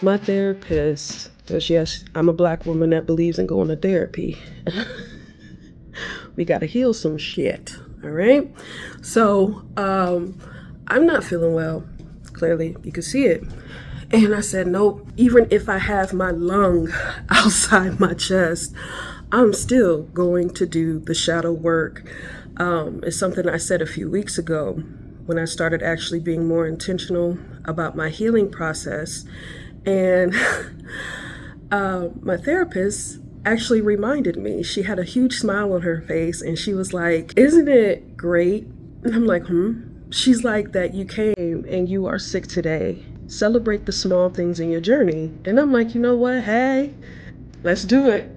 My therapist, because yes, I'm a Black woman that believes in going to therapy. We got to heal some shit. All right. So, I'm not feeling well. Clearly, you can see it. And I said, nope, even if I have my lung outside my chest, I'm still going to do the shadow work. It's something I said a few weeks ago when I started actually being more intentional about my healing process. And my therapist actually reminded me. She had a huge smile on her face and she was like, "Isn't it great?" And I'm like, "Hmm." She's like, "That you came and you are sick today. Celebrate the small things in your journey." And I'm like, "You know what? Hey, let's do it."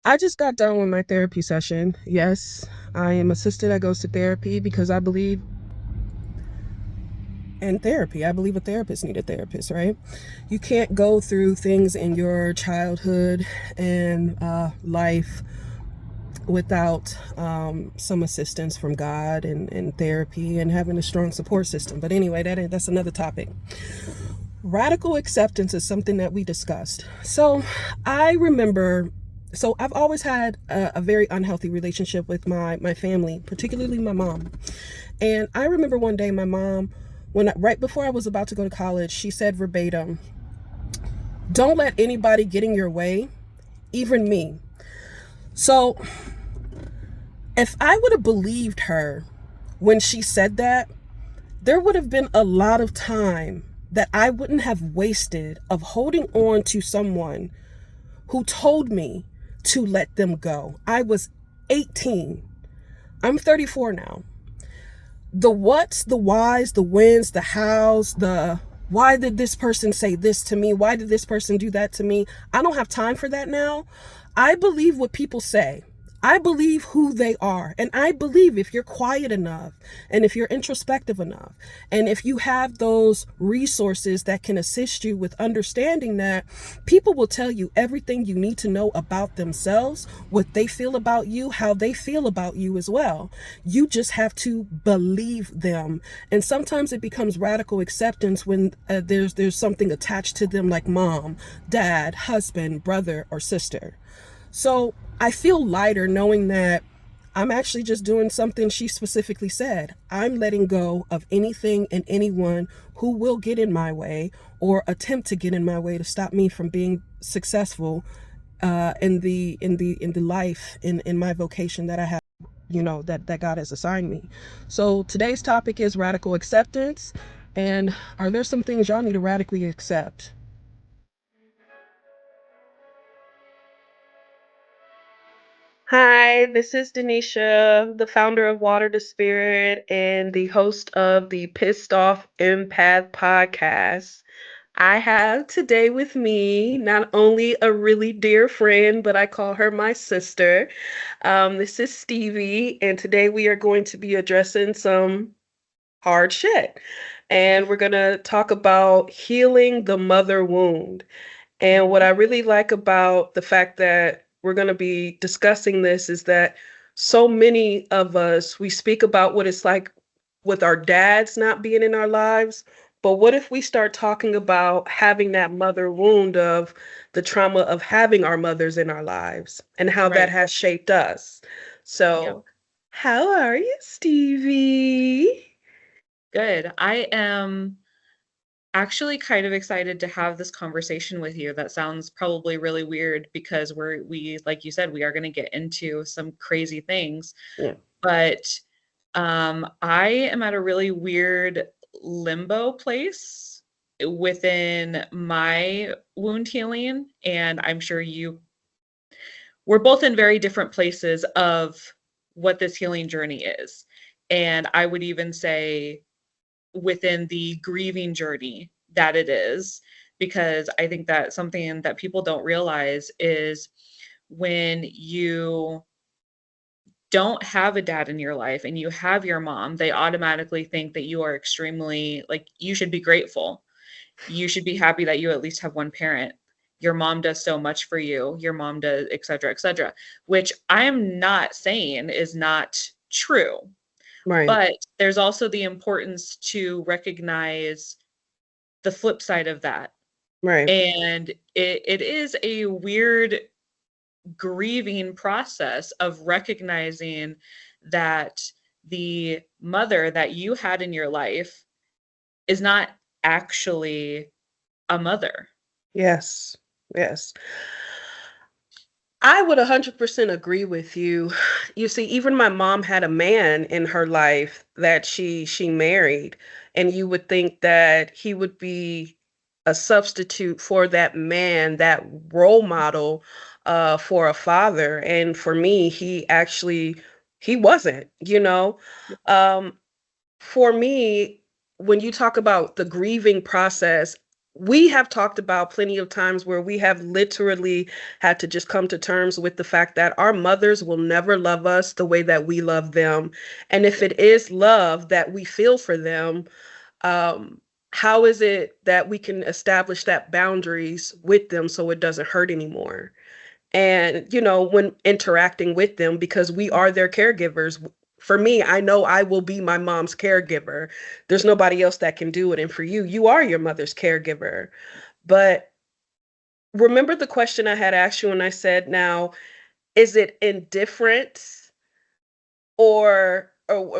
I just got done with my therapy session. Yes, I am a sister that goes to therapy because I believe in therapy. I believe a therapist need a therapist, right? You can't go through things in your childhood and life without some assistance from God and therapy and having a strong support system. But anyway, that's another topic. Radical acceptance is something that we discussed. So I remember, so I've always had a very unhealthy relationship with my family, particularly my mom. And I remember one day my mom, right before I was about to go to college, she said verbatim, "Don't let anybody get in your way, even me." So if I would have believed her when she said that, there would have been a lot of time that I wouldn't have wasted of holding on to someone who told me to let them go. I was 18. I'm 34 now. The whats, the whys, the whens, the hows, the why did this person say this to me? Why did this person do that to me? I don't have time for that now. I believe what people say. I believe who they are. And I believe if you're quiet enough and if you're introspective enough and if you have those resources that can assist you with understanding that, people will tell you everything you need to know about themselves, what they feel about you, how they feel about you as well. You just have to believe them. And sometimes it becomes radical acceptance when there's something attached to them like mom, dad, husband, brother, or sister. So I feel lighter knowing that I'm actually just doing something she specifically said. I'm letting go of anything and anyone who will get in my way or attempt to get in my way to stop me from being successful in the life in my vocation that I have, that God has assigned me. So today's topic is radical acceptance. And are there some things y'all need to radically accept? Hi, this is Denisha, the founder of Water to Spirit and the host of the Pissed Off Empath podcast. I have today with me not only a really dear friend, but I call her my sister. This is Stevie, and today we are going to be addressing some hard shit. And we're going to talk about healing the mother wound. And what I really like about the fact that we're going to be discussing this is that so many of us, we speak about what it's like with our dads not being in our lives. But what if we start talking about having that mother wound of the trauma of having our mothers in our lives and how that Right. has shaped us? Yep. So, how are you, Stevie? Good. I am. actually kind of excited to have this conversation with you. That sounds probably really weird because like you said, we are going to get into some crazy things, Yeah. but I am at a really weird limbo place within my wound healing, and I'm sure we're both in very different places of what this healing journey is. And I would even say within the grieving journey that it is, because I think that something that people don't realize is when you don't have a dad in your life and you have your mom, they automatically think that you are extremely, like, you should be grateful. You should be happy that you at least have one parent. Your mom does so much for you. Your mom does, et cetera, which I'm not saying is not true. Right. But there's also the importance to recognize the flip side of that. Right. And it is a weird grieving process of recognizing that the mother that you had in your life is not actually a mother. Yes. Yes. I would 100% agree with you. You see, even my mom had a man in her life that she married, and you would think that he would be a substitute for that man, that role model for a father. And for me, he wasn't, you know. Um, for me, when you talk about the grieving process, we have talked about plenty of times where we have literally had to just come to terms with the fact that our mothers will never love us the way that we love them. And if Yep. it is love that we feel for them, um, how is it that we can establish that boundaries with them so it doesn't hurt anymore? And when interacting with them, because we are their caregivers. For me, I know I will be my mom's caregiver. There's nobody else that can do it. And for you, you are your mother's caregiver. But remember the question I had asked you, and I said, now, is it indifference, or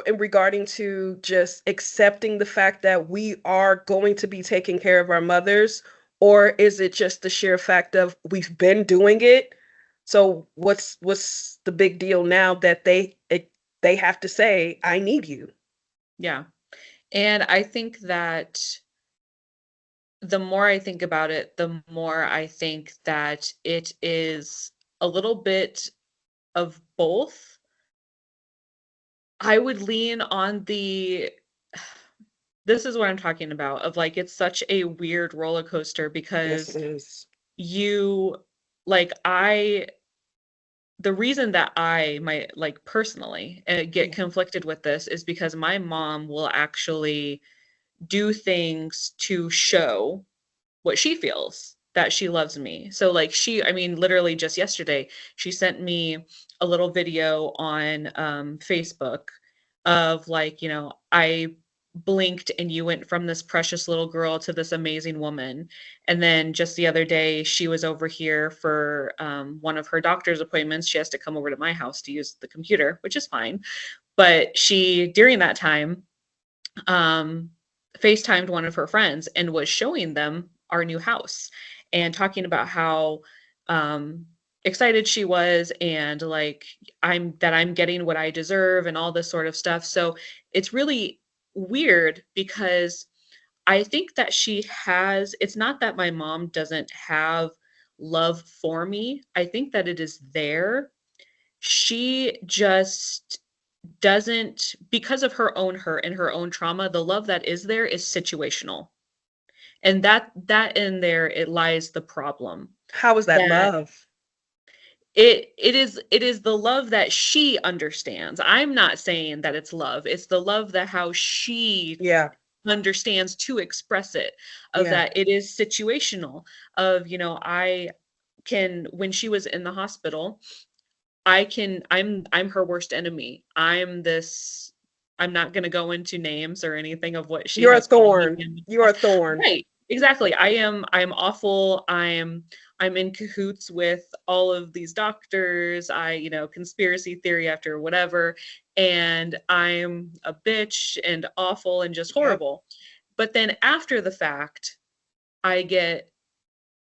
in regarding to just accepting the fact that we are going to be taking care of our mothers, or is it just the sheer fact of we've been doing it, so what's the big deal now that they have to say I need you? Yeah. And I think that the more I think about it, the more I think that it is a little bit of both. I would lean on the this is what I'm talking about, of like it's such a weird roller coaster Yes, because it is. you like I the reason that I might like personally get Yeah. conflicted with this is because my mom will actually do things to show what she feels that she loves me. So like I mean literally just yesterday she sent me a little video on Facebook of like, I blinked and you went from this precious little girl to this amazing woman. And then just the other day she was over here for one of her doctor's appointments. She has to come over to my house to use the computer, which is fine. But she during that time um, FaceTimed one of her friends and was showing them our new house and talking about how um, excited she was and like I'm getting what I deserve and all this sort of stuff. So it's really weird because I think that it's not that my mom doesn't have love for me. I think that it is there. She just doesn't, because of her own hurt and her own trauma, the love that is there is situational. And that in there it lies the problem. How is that That love? it is the love that she understands. I'm not saying that it's love. It's the love that how she Yeah. understands to express it, of Yeah. that it is situational, of I can, when she was in the hospital, I'm her worst enemy. I'm not gonna go into names or anything of what she You're a has called me thorn. in the You're a past. thorn. Right. Exactly. I'm awful. I'm in cahoots with all of these doctors. Conspiracy theory after whatever, and I'm a bitch and awful and just Yep. horrible. But then after the fact, I get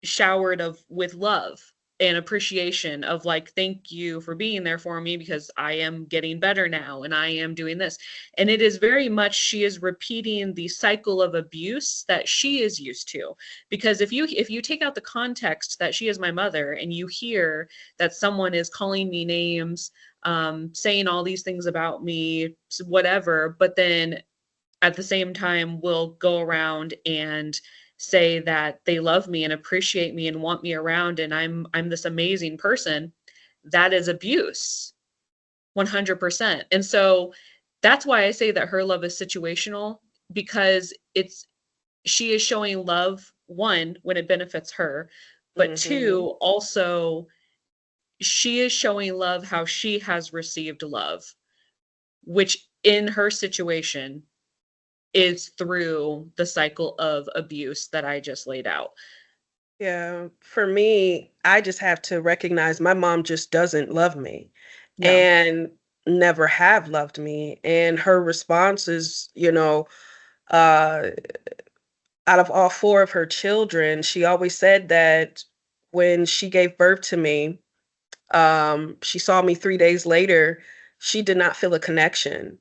showered of with love and appreciation of like, thank you for being there for me because I am getting better now and I am doing this. And it is very much, she is repeating the cycle of abuse that she is used to. Because if you take out the context that she is my mother and you hear that someone is calling me names, saying all these things about me, whatever, but then at the same time will go around and say that they love me and appreciate me and want me around and I'm this amazing person, that is abuse. 100%. And so that's why I say that her love is situational, because it's, she is showing love, one, when it benefits her, but Mm-hmm. two, also she is showing love how she has received love, which in her situation is through the cycle of abuse that I just laid out. Yeah, for me, I just have to recognize my mom just doesn't love me Yeah. and never have loved me. And her response is, uh, out of all four of her children, she always said that when she gave birth to me, she saw me 3 days later, she did not feel a connection.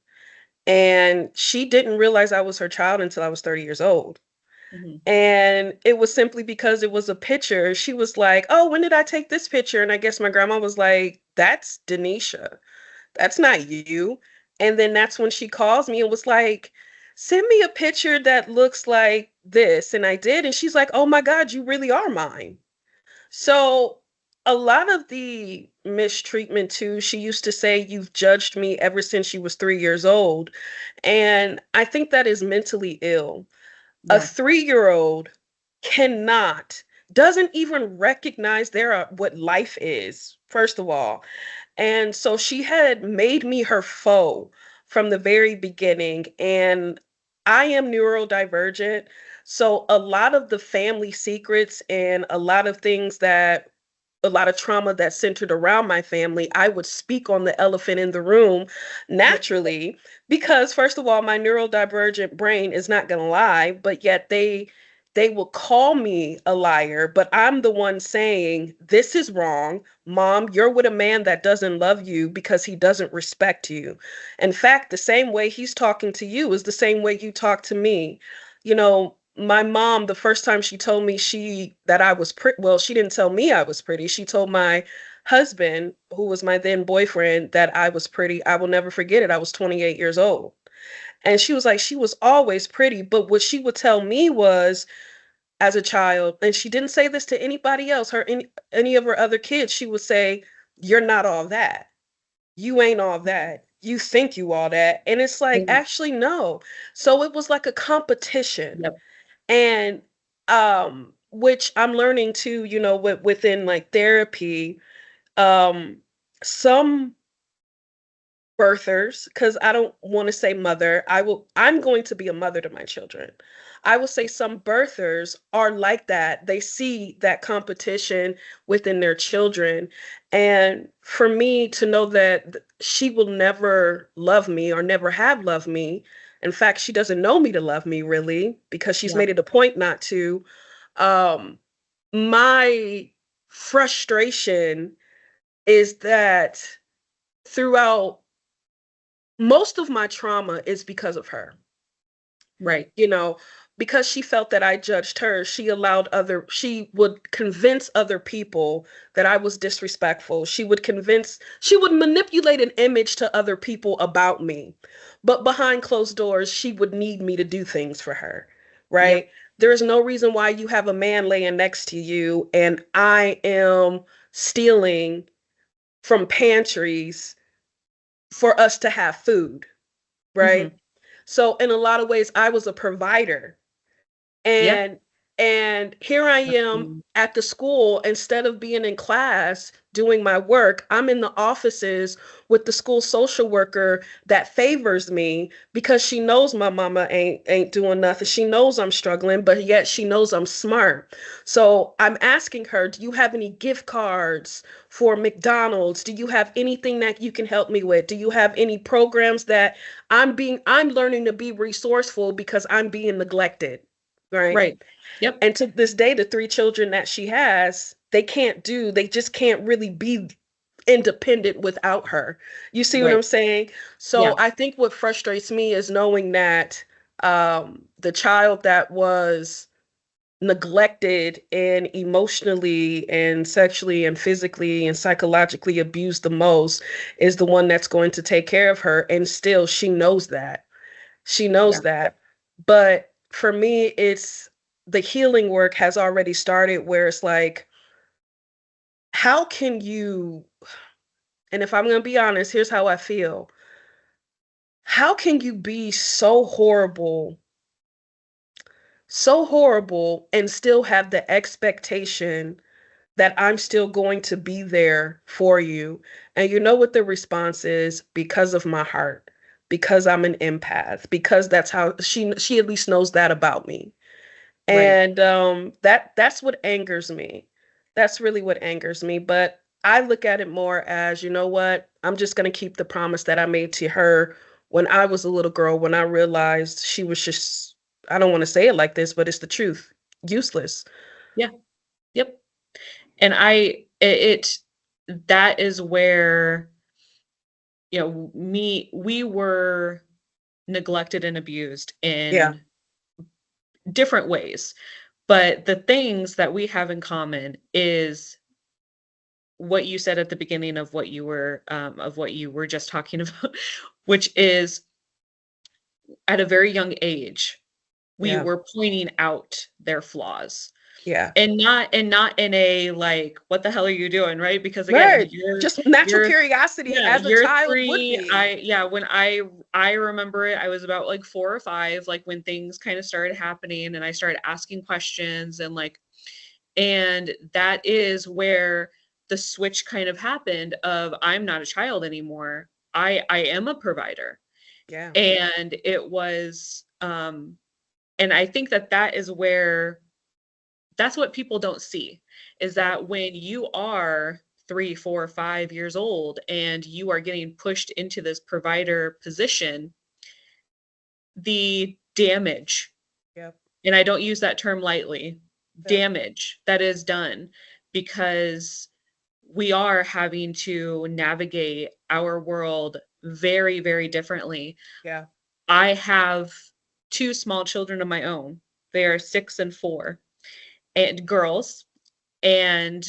And she didn't realize I was her child until I was 30 years old. Mhm. And it was simply because it was a picture. She was like, "Oh, when did I take this picture?" And I guess my grandma was like, "That's Denisha. That's not you." And then that's when she calls me and was like, "Send me a picture that looks like this." And I did. And she's like, "Oh my God, you really are mine." So a lot of the mistreatment too, she used to say, "You've judged me ever since you was 3 years old." And I think that is mentally ill. A Yeah. 3-year-old cannot, doesn't even recognize what life is, first of all. And so she had made me her foe from the very beginning. And I am neurodivergent. So a lot of the family secrets and a lot of trauma that centered around my family, I would speak on the elephant in the room Yep. naturally because first of all, my neurodivergent brain is not going to lie, but yet they will call me a liar, but I'm the one saying, "This is wrong. Mom, you're with a man that doesn't love you because he doesn't respect you." In fact, the same way he's talking to you is the same way you talk to me. My mom, the first time she told me that I was pretty, well, she didn't tell me I was pretty. She told my husband, who was my then boyfriend, that I was pretty. I will never forget it. I was 28 years old. And she was like, she was always pretty. But what she would tell me was, as a child, and she didn't say this to anybody else, any of her other kids, she would say, "You're not all that. You ain't all that. You think you all that." And it's like, Mhm. actually, no. So it was like a competition. Yep. And which I'm learning too, within like therapy, um some birthers, because I don't want to say mother, I'm going to be a mother to my children. I will say some birthers are like that. They see that competition within their children. And for me to know that she will never love me or never have loved me, in fact, she doesn't know me to love me really, because she's Yeah. made it a point not to. um my frustration is that throughout most of my trauma is because of her. Right. you know because she felt that I judged her, she would convince other people that I was disrespectful. She would manipulate an image to other people about me, but behind closed doors she would need me to do things for her, Yep. right? There is no reason why you have a man laying next to you and I am stealing from pantries for us to have food, right? Mhm. So in a lot of ways, I was a provider. Yeah. And And here I am Mm. at the school, instead of being in class doing my work, I'm in the offices with the school social worker that favors me because she knows my mama ain't doing nothing. She knows I'm struggling, but yet she knows I'm smart. So I'm asking her, do you have any gift cards for McDonald's? Do you have anything that you can help me with? Do you have any programs that I'm learning to be resourceful because I'm being neglected, right? Right. Yep. And to this day, the three children that she has, they just can't really be independent without her. You see what I'm Right. saying? So Yeah. I think what frustrates me is knowing that the child that was neglected and emotionally and sexually and physically and psychologically abused the most is the one that's going to take care of her. And still, she knows that. She knows Yeah. that. But for me, it's the healing work has already started where it's like, how can you, and if I'm going to be honest, here's how I feel. How can you be so horrible, and still have the expectation that I'm still going to be there for you? And you know what the response is? Because of my heart, because I'm an empath, because that's how she at least knows that about me. Right. And that's what angers me. That's really what angers me. But I look at it more as, you know what? I'm just going to keep the promise that I made to her when I was a little girl, when I realized she was just, I don't want to say it like this, but it's the truth, useless. Yeah. Yep. And that is where, we were neglected and abused Yeah. in different ways. But the things that we have in common is what you said at the beginning of what you were just talking about, which is at a very young age, we Yeah. were pointing out their flaws. Yeah. And not in a, like, "What the hell are you doing?" Right? Because again, Right. Just natural you're curiosity yeah, as a you're child would 3, be. when I remember it, I was about, like, 4 or 5, like, when things kinda started happening and I started asking questions and that is where the switch kind of happened of, I'm not a child anymore. I am a provider. Yeah. And it was, and I think that that is where that's what people don't see, is Yeah. that when you are 3, 4, 5 years old and you are getting pushed into this provider position, the damage, Yeah. and I don't use that term lightly, Yeah. damage that is done because we are having to navigate our world very, very differently. Yeah. I have 2 small children of my own. They are 6 and 4, and girls, and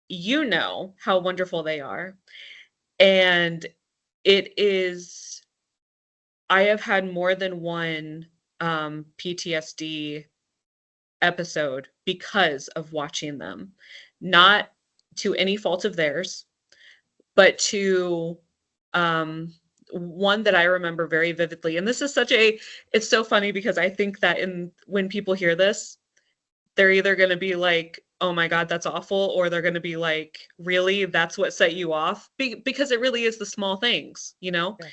you know how wonderful they are. And it is I have had more than one, PTSD episode because of watching them. Yeah. Not to any fault of theirs, but to, um, one that I remember very vividly, and this is such a it's so funny because I think that in when people hear this, they're either gonna be like, "Oh my god, that's awful," or they're gonna be like, "Really? That's what set you off?" Because it really is the small things, you know? Yeah.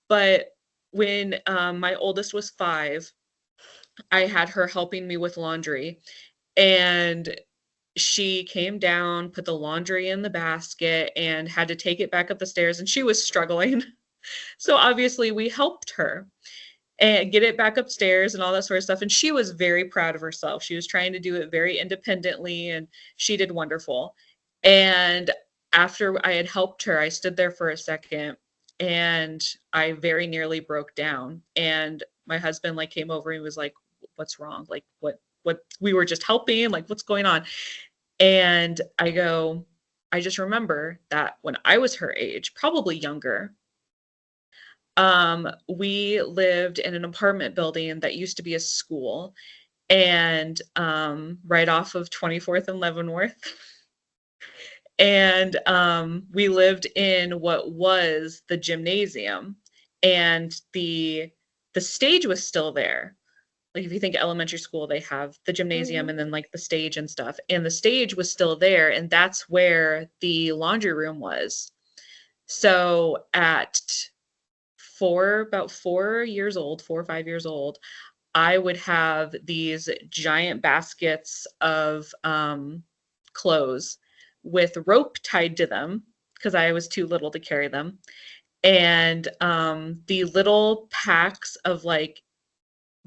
But when, my oldest was 5, I had her helping me with laundry, and she came down, put the laundry in the basket, and had to take it back up the stairs, and she was struggling. So, obviously, we helped her and get it back upstairs and all that sort of stuff, and she was very proud of herself. She was trying to do it very independently, and she did wonderful. And after I had helped her, I stood there for a second, and I very nearly broke down, and my husband, like, came over and was like, "What's wrong? Like, what we were just helping, like, what's going on?" And I go, "I just remember that when I was her age, probably younger, we lived in an apartment building that used to be a school, and, right off of 24th and Leavenworth, and, we lived in what was the gymnasium, and the stage was still there, Like if you think elementary school, they have the gymnasium Hmm. and then like the stage and stuff. And the stage was still there, and that's where the laundry room was. So at about 4 years old, 4 or 5 years old, I would have these giant baskets of clothes with rope tied to them because I was too little to carry them. And the little packs of like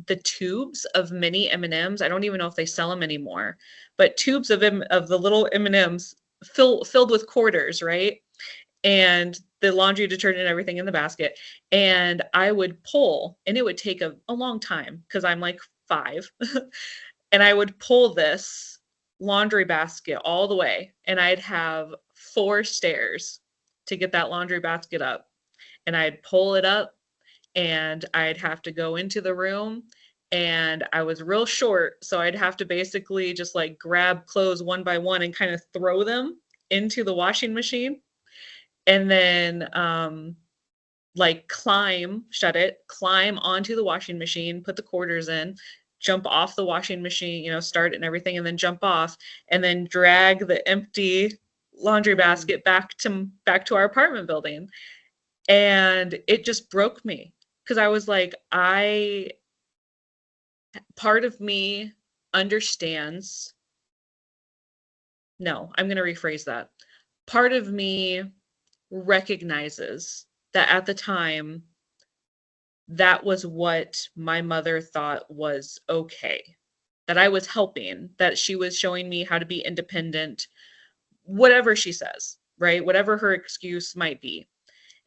the tubes of mini M&Ms. I don't even know if they sell them anymore, but tubes of the little M&Ms filled with quarters, right? And the laundry detergent and everything in the basket. And I would pull, and it would take a long time because I'm like 5. And I would pull this laundry basket all the way, and I'd have 4 stairs to get that laundry basket up. And I'd pull it up, and I'd have to go into the room, and I was real short, so I'd have to basically just like grab clothes one by one and kind of throw them into the washing machine, and then like shut it, climb onto the washing machine, put the quarters in, jump off the washing machine, start it and everything, and then jump off, and then drag the empty laundry Mm. basket back to our apartment building. And it just broke me because I was like, I part of me understands. No, I'm going to rephrase that. Part of me recognizes that at the time, that was what my mother thought was okay. That I was helping, that she was showing me how to be independent, whatever she says, right? Whatever her excuse might be.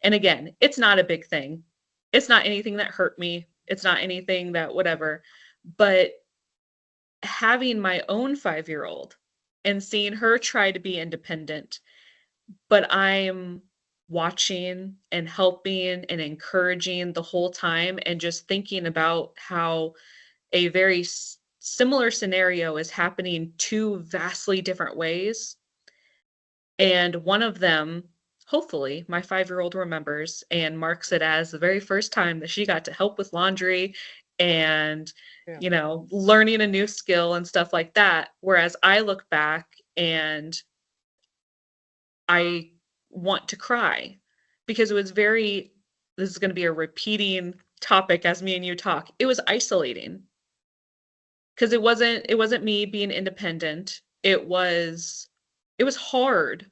And again, it's not a big thing. It's not anything that hurt me. It's not anything that whatever. But having my own 5-year-old and seeing her try to be independent, but I'm watching and helping and encouraging the whole time and just thinking about how a very similar scenario is happening two vastly different ways. And one of them, hopefully, my 5-year-old remembers and marks it as the very first time that she got to help with laundry and, Yeah. learning a new skill and stuff like that. Whereas I look back and I want to cry because this is going to be a repeating topic as me and you talk. It was isolating because it wasn't me being independent. It was hard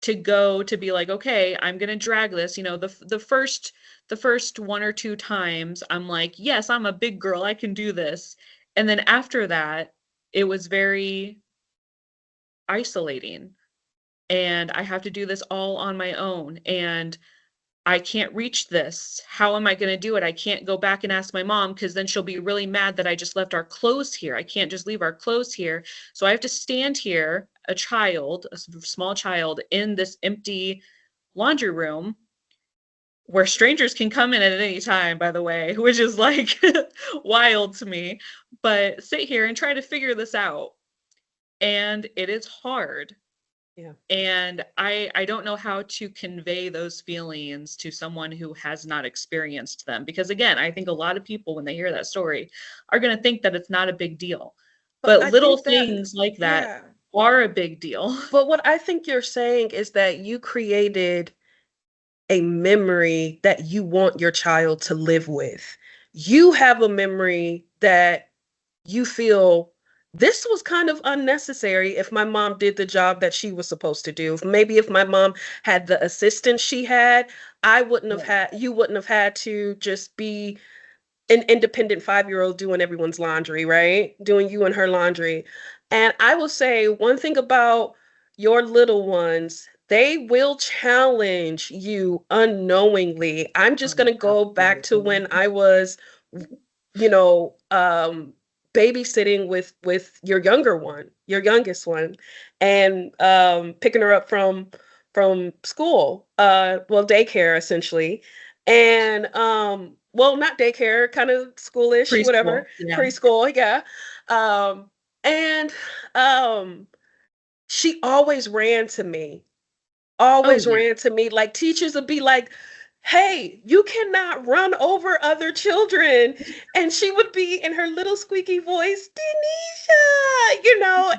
to go to be like, okay, I'm gonna drag this. The first 1 or 2 times, I'm like, yes, I'm a big girl, I can do this. And then after that, it was very isolating, and I have to do this all on my own, and I can't reach this. How am I going to do it? I can't go back and ask my mom because then she'll be really mad that I just left our clothes here. I can't just leave our clothes here. So I have to stand here, a small child, in this empty laundry room where strangers can come in at any time, by the way, which is like wild to me. But sit here and try to figure this out. And it is hard. Yeah. And I don't know how to convey those feelings to someone who has not experienced them, because again, I think a lot of people when they hear that story are going to think that it's not a big deal. But But I little think that, things like that yeah. are a big deal. But what I think you're saying is that you created a memory that you want your child to live with. You have a memory that you feel this was kind of unnecessary if my mom did the job that she was supposed to do. Maybe if my mom had the assistant she had, Right. you wouldn't have had to just be an independent 5-year-old doing everyone's laundry, right? Doing you and her laundry. And I will say one thing about your little ones, they will challenge you unknowingly. I'm just going to go back to Absolutely. when I was, you know, babysitting with your younger one, your youngest one, and picking her up from school, well, daycare essentially, and well, not daycare, kind of schoolish, whatever, Preschool. Yeah. preschool, yeah. um and um she always ran to me, Oh always yeah. ran to me. Like teachers would be like, hey, you cannot run over other children. And she would be in her little squeaky voice, Denisha,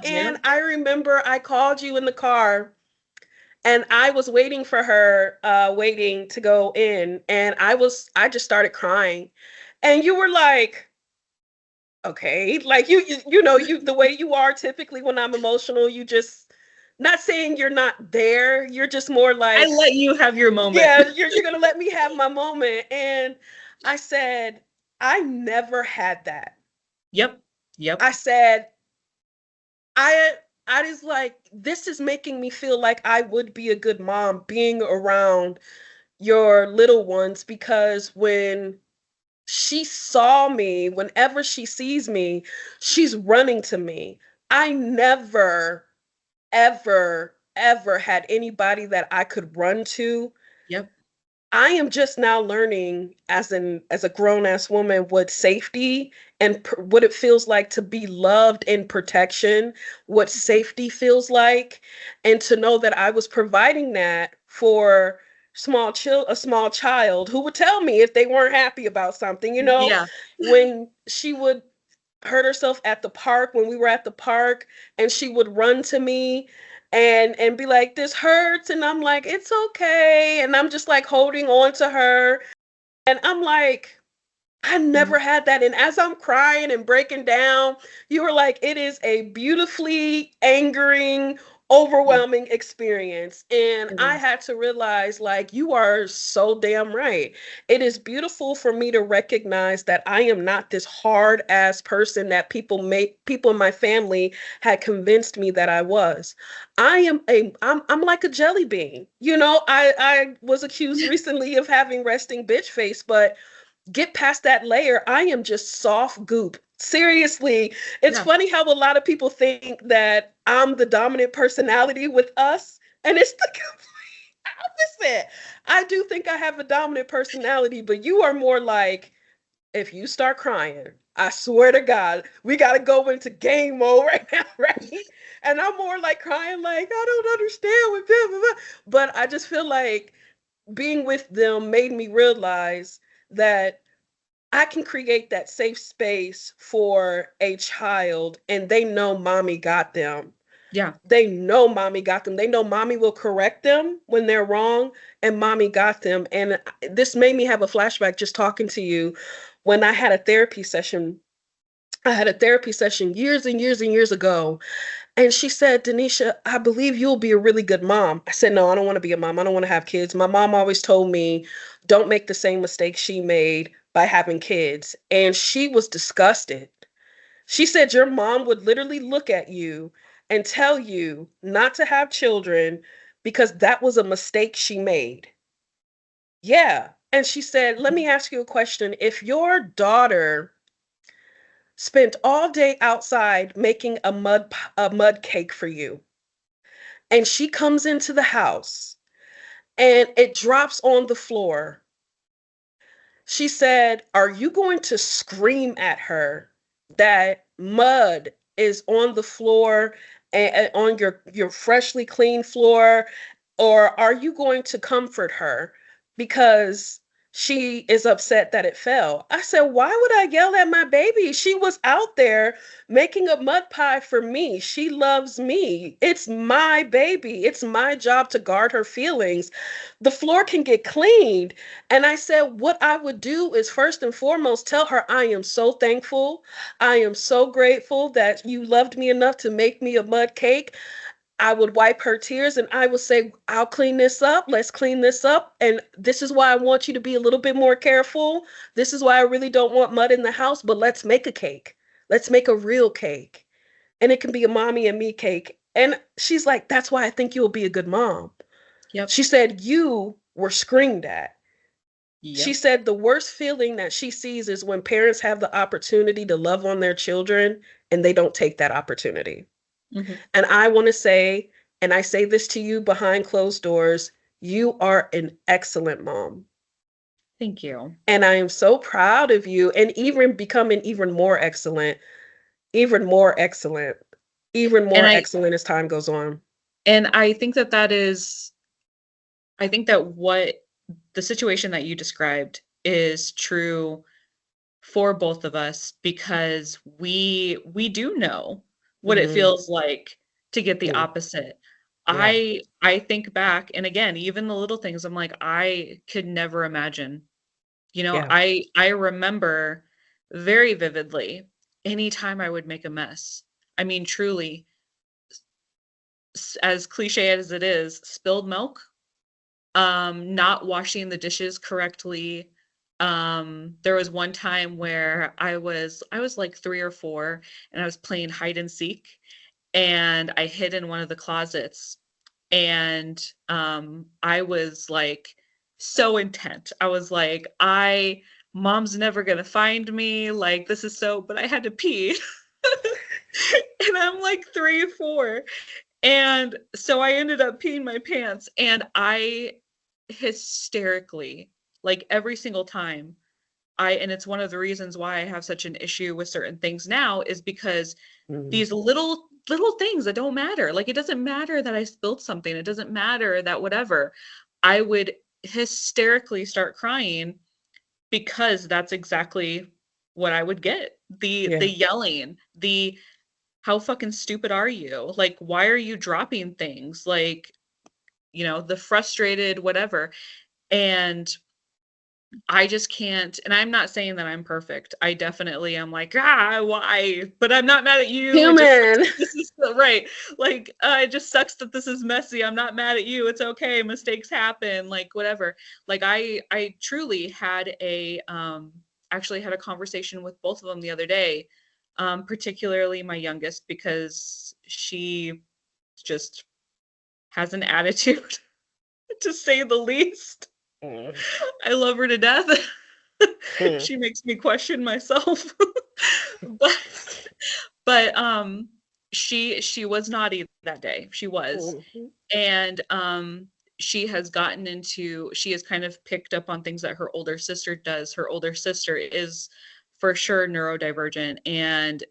and Yep. I remember I called you in the car and I was waiting for her, waiting to go in, and I just started crying. And you were like, okay, like you the way you are typically when I'm emotional, you just, not saying you're not there, you're just more I like, let you have your moment. yeah, you're gonna let me have my moment. And I said, I never had that. Yep. Yep. I said, I I just like, this is making me feel like I would be a good mom being around your little ones, because when she saw me, whenever she sees me, she's running to me. I never, ever had anybody that I could run to. Yep. I am just now learning as a grown ass woman what safety and what it feels like to be loved in protection, what safety feels like, and to know that I was providing that for a small child who would tell me if they weren't happy about something, Yeah. when she would hurt herself at the park, when we were at the park, and she would run to me and be like, this hurts, and I'm like, it's okay, and I'm just like holding on to her, and I'm like, I Mhm. never had that. And as I'm crying and breaking down, you were like, it is a beautifully angering, Yeah. overwhelming experience. And It I is. had to realize, like, you are so damn right. It is beautiful for me to recognize that I am not this hard ass person that people in my family had convinced me that I was. I'm like a jelly bean. I was accused recently of having resting bitch face, but get past that layer, I am just soft goop. Seriously, it's Yeah. funny how a lot of people think that I'm the dominant personality with us, and it's the complete opposite. I do think I have a dominant personality, but you are more like, if you start crying, I swear to God, we got to go into game mode right now, right? And I'm more like crying, like, I don't understand what, blah, blah, blah. But I just feel like being with them made me realize that I can create that safe space for a child, and they know mommy got them. Yeah. They know mommy got them. They know mommy will correct them when they're wrong, and mommy got them. And this made me have a flashback just talking to you. When I had a therapy session, I had a therapy session years and years and years ago, and she said, Denisha, I believe you'll be a really good mom. I said, no, I don't want to be a mom. I don't want to have kids. My mom always told me, don't make the same mistake she made by having kids. And she was disgusted. She said, your mom would literally look at you and tell you not to have children because that was a mistake she made. Yeah. And she said, let me ask you a question. If your daughter spent all day outside making a mud cake for you, and she comes into the house and it drops on the floor. She said, are you going to scream at her that mud is on the floor and on your freshly clean floor, or are you going to comfort her because she is upset that it fell? I said, why would I yell at my baby? She was out there making a mud pie for me. She loves me. It's my baby. It's my job to guard her feelings. The floor can get cleaned. And I said, what I would do is first and foremost tell her, I am so thankful. I am so grateful that you loved me enough to make me a mud cake. I would wipe her tears and I would say, I'll clean this up. Let's clean this up. And this is why I want you to be a little bit more careful. This is why I really don't want mud in the house, but let's make a cake. Let's make a real cake. And it can be a mommy and me cake. And she's like, that's why I think you'll be a good mom. Yep. She said, you were screamed at. She Yep. said the worst feeling that she sees is when parents have the opportunity to love on their children and they don't take that opportunity. Hmm. And I want to say, and I say this to you behind closed doors, you are an excellent mom. Thank you. And I am so proud of you, and even becoming even more excellent, even more excellent, even And more I excellent as time goes on. and I think that that is I think that what the situation that you described is true for both of us because we do know what it Hmm. feels like to get the opposite. Yeah. I think back, and again, even the little things, I'm like, I could never imagine. You know, Yeah. I remember very vividly anytime I would make a mess. I mean, truly, as cliche as it is, spilled milk, not washing the dishes correctly. There was one time where I was like 3 or 4 and I was playing hide and seek and I hid in one of the closets and I was like so intent. I was like, I mom's never gonna find me. Like this is so, but I had to pee. And I'm like 3, 4. And so I ended up peeing my pants and I hysterically, like every single time, and it's one of the reasons why I have such an issue with certain things now is because Hmm. these little things that don't matter. Like it doesn't matter that I spilled something. It doesn't matter that whatever. I would hysterically start crying because that's exactly what I would get. The Yeah. yelling, the how fucking stupid are you? Like why are you dropping things? Like, the frustrated whatever. And I just can't, and I'm not saying that I'm perfect. I definitely am like, why? But I'm not mad at you. It just sucks Human. that this is right. Like, it just sucks that this is messy. I'm not mad at you. It's okay. Mistakes happen. Like, whatever. Like, I truly actually had a conversation with both of them the other day, particularly my youngest because she just has an attitude, to say the least. Mm. I love her to death. Hmm. She makes me question myself. But but she was naughty that day. She was. Mhm. And she has kind of picked up on things that her older sister does. Her older sister is for sure neurodivergent and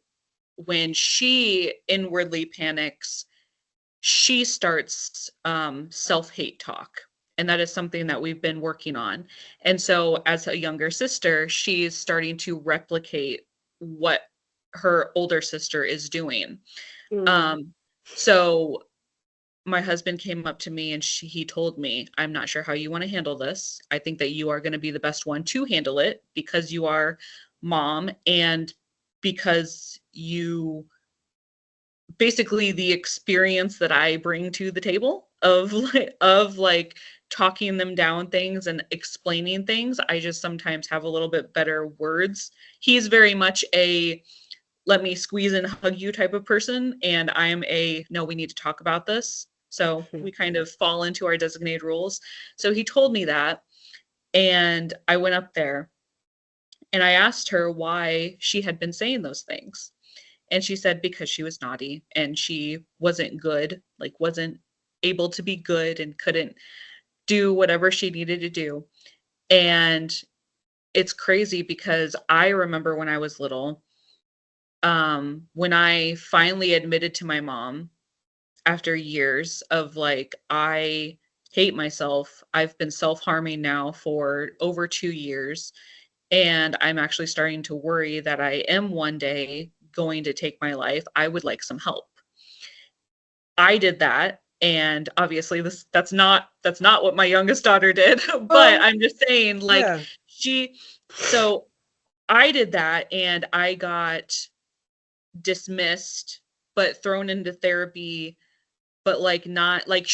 when she inwardly panics, she starts self-hate talk. And that is something that we've been working on. And so, as a younger sister, she's starting to replicate what her older sister is doing. Mm. Um, so, my husband came up to me and he told me, I'm not sure how you want to handle this. I think that you are going to be the best one to handle it because you are mom and because you basically the experience that I bring to the table of talking them down things and explaining things. I just sometimes have a little bit better words. He's very much a let me squeeze and hug you type of person and I am a no, we need to talk about this. So we kind of fall into our designated roles. So he told me that and I went up there and I asked her why she had been saying those things. And she said because she was naughty and she wasn't good, like wasn't able to be good and couldn't do whatever she needed to do. And it's crazy because I remember when I was little, when I finally admitted to my mom after years of like, I hate myself. I've been self-harming now for over 2 years. And I'm actually starting to worry that I am one day going to take my life. I would like some help. I did that, and obviously that's not what my youngest daughter did, but Well, I'm just saying, like, yeah. she so I did that, and I got dismissed, but thrown into therapy, but, like, not like,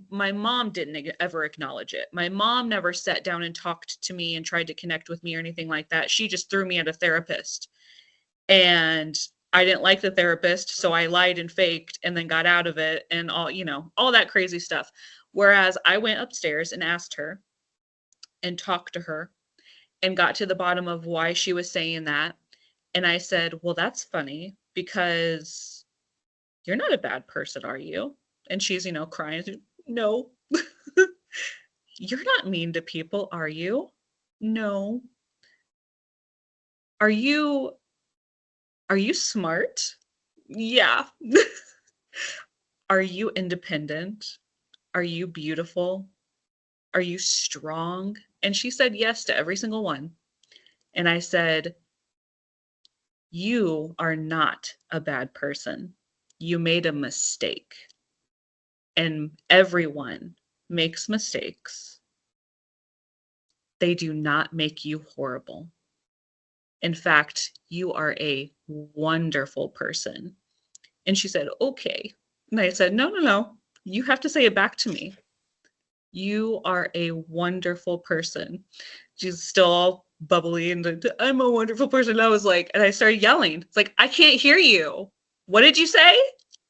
my mom didn't ever acknowledge it. My mom never sat down and talked to me and tried to connect with me or anything like that. She just threw me at a therapist. And I didn't like the therapist, so I lied and faked and then got out of it and all that crazy stuff. Whereas I went upstairs and asked her and talked to her and got to the bottom of why she was saying that. And I said, "Well, that's funny because you're not a bad person, are you?" And she's, crying. No. You're not mean to people, are you? No. Are you are you smart? Yeah. Are you independent? Are you beautiful? Are you strong? And she said yes to every single one. And I said, you are not a bad person. You made a mistake. And everyone makes mistakes. They do not make you horrible. In fact, you are a wonderful person. And she said, okay. And I said, no, no, no. You have to say it back to me. You are a wonderful person. She's still all bubbly and I'm a wonderful person. I was like, and I started yelling. It's like, I can't hear you. What did you say?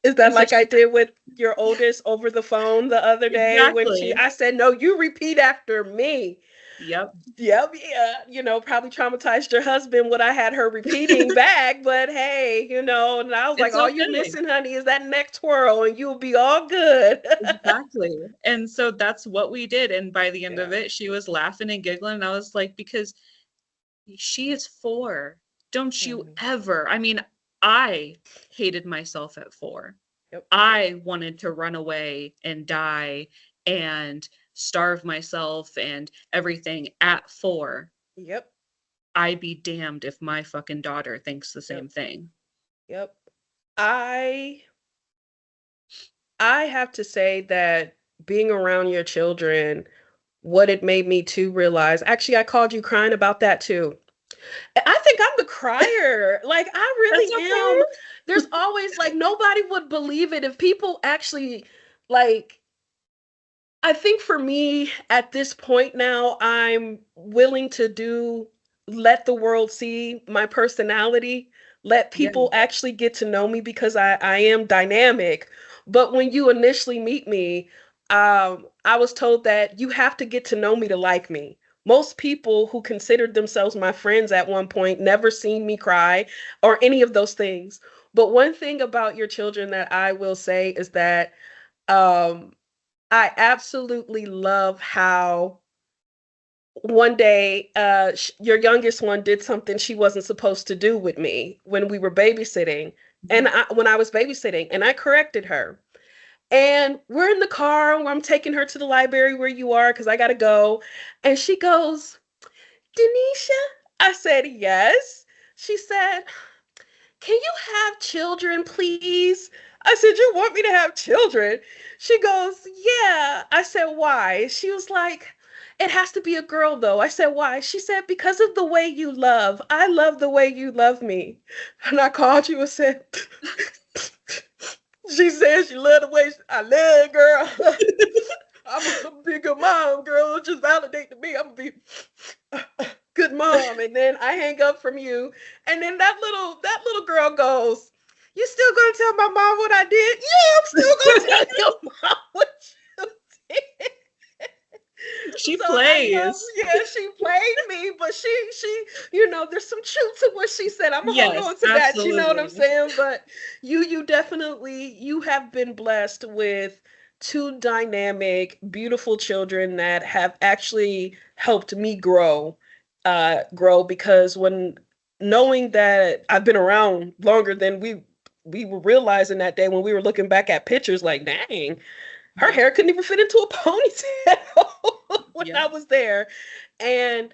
Is And that so like I she, did with your oldest over the phone the other day when exactly. I said, no, you repeat after me. Yep. Yep, yeah, probably traumatized your husband what I had her repeating back, but hey, and I was like, It's all you okay. missing, honey, is that neck twirl and you'll be all good. Exactly. And so that's what we did. And by the end of Yeah. it, she was laughing and giggling. And I was like, because she is 4. Don't you Mhm. ever. I mean, I hated myself at 4. Yep. I wanted to run away and die and starve myself and everything at 4. Yep. I'd be damned if my fucking daughter thinks the Yep. same thing. Yep. I I have to say that being around your children, what it made me to realize, actually I called you crying about that too. I think I'm the crier. Like I That's really am. okay. There's always like nobody would believe it if people actually like I think for me at this point now, I'm willing to let the world see my personality, let Yeah. people actually get to know me because I am dynamic. But when you initially meet me, I was told that you have to get to know me to like me. Most people who considered themselves my friends at one point never seen me cry or any of those things. But one thing about your children that I will say is that um, I absolutely love how one day your youngest one did something she wasn't supposed to do with me when we were babysitting. Mhm. When I was babysitting, and I corrected her. And we're in the car where I'm taking her to the library where you are because I got to go. And she goes, Denisha? I said, yes. She said, can you have children, please? I said, you want me to have children? She goes, yeah. I said, why? She was like, it has to be a girl, though. I said, why? She said, because of the way you love. I love the way you love me. And I called you and said, she said she loved the way I love, girl. I'm a bigger mom, girl. Just validate to me. I'm gonna be a good mom. And then I hang up from you. And then that little girl goes, you still gonna tell my mom what I did? Yeah, I'm still gonna tell your mom what you did. She So I love, plays. yeah, she played me, but there's some truth to what she said. I'm gonna hold Yes, on to that, you know what I'm absolutely. saying? But you definitely, you have been blessed with two dynamic, beautiful children that have actually helped me grow because when knowing that I've been around longer than we were realizing that day when we were looking back at pictures, like, dang, her Yeah. hair couldn't even fit into a ponytail when Yep. I was there. And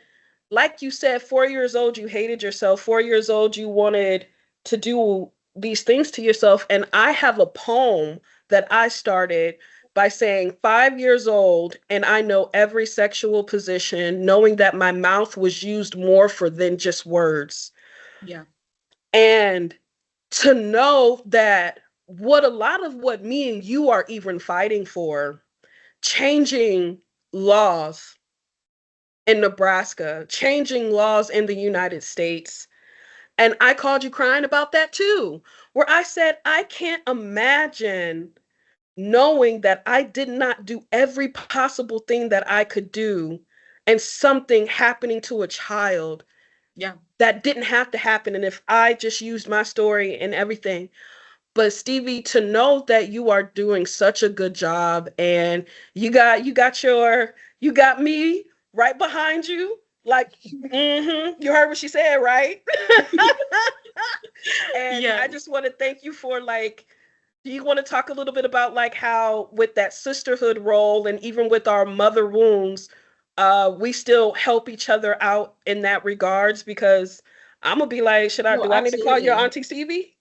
like you said, 4 years old, you hated yourself. 4 years old, you wanted to do these things to yourself. And I have a poem that I started by saying 5 years old, and I know every sexual position, knowing that my mouth was used more for than just words. Yeah. And to know that what a lot of what me and you are even fighting for, changing laws in Nebraska, changing laws in the United States. And I called you crying about that too, where I said, I can't imagine knowing that I did not do every possible thing that I could do and something happening to a child Yeah. that didn't have to happen. And if I just used my story and everything, but Stevie, to know that you are doing such a good job and you got me right behind you. Like, you heard what she said, right? And I Yes. just want to thank you for like Do you want to talk a little bit about like how with that sisterhood role and even with our mother wounds, we still help each other out in that regards? Because I'm gonna be like, No, do I need to call your absolutely. Auntie Stevie?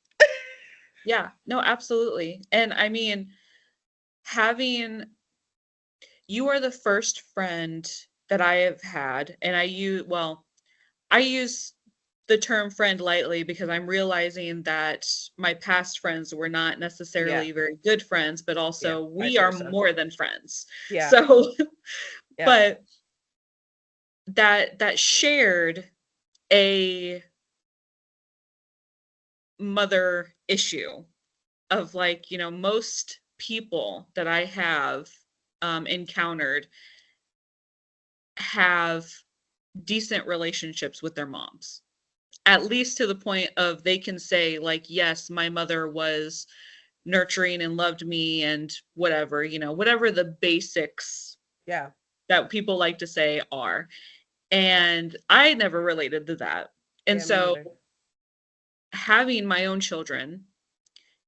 Yeah, no, absolutely. And I mean, having you are the first friend that I have had, and I use the term friend lightly because I'm realizing that my past friends were not Yeah, necessarily very good friends, but yeah, also we vice are versa. more than friends. Yeah, So, yeah, but that shared a mother issue of like, most people that I have encountered have decent relationships with their moms. At least to the point of they can say, like, yes, my mother was nurturing and loved me and whatever, whatever the basics yeah, that people like to say are. And I never related to that. And yeah. Me so neither. having my own children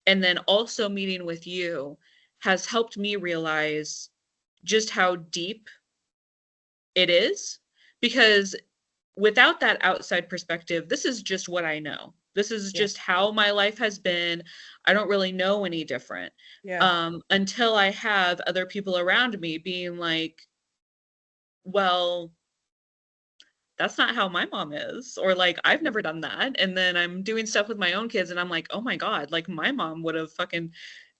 and then also meeting with you has helped me realize just how deep it is, because without that outside perspective, this is just what I know. This is Yeah, just how my life has been. I don't really know any different. yeah, Until I have other people around me being like, well, that's not how my mom is, or like, I've never done that. And then I'm doing stuff with my own kids and I'm like, oh my God, like my mom would have fucking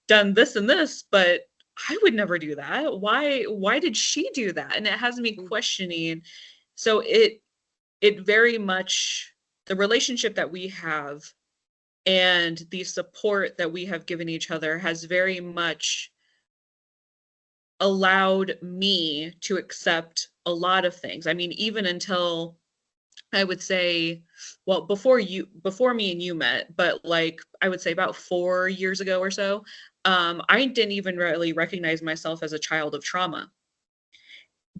done this and this, but I would never do that. Why did she do that? And it has me mm, questioning. So it very much, the relationship that we have and the support that we have given each other has very much allowed me to accept a lot of things. I mean, even until I would say, well, before me and you met, but like I would say about 4 years ago or so, I didn't even really recognize myself as a child of trauma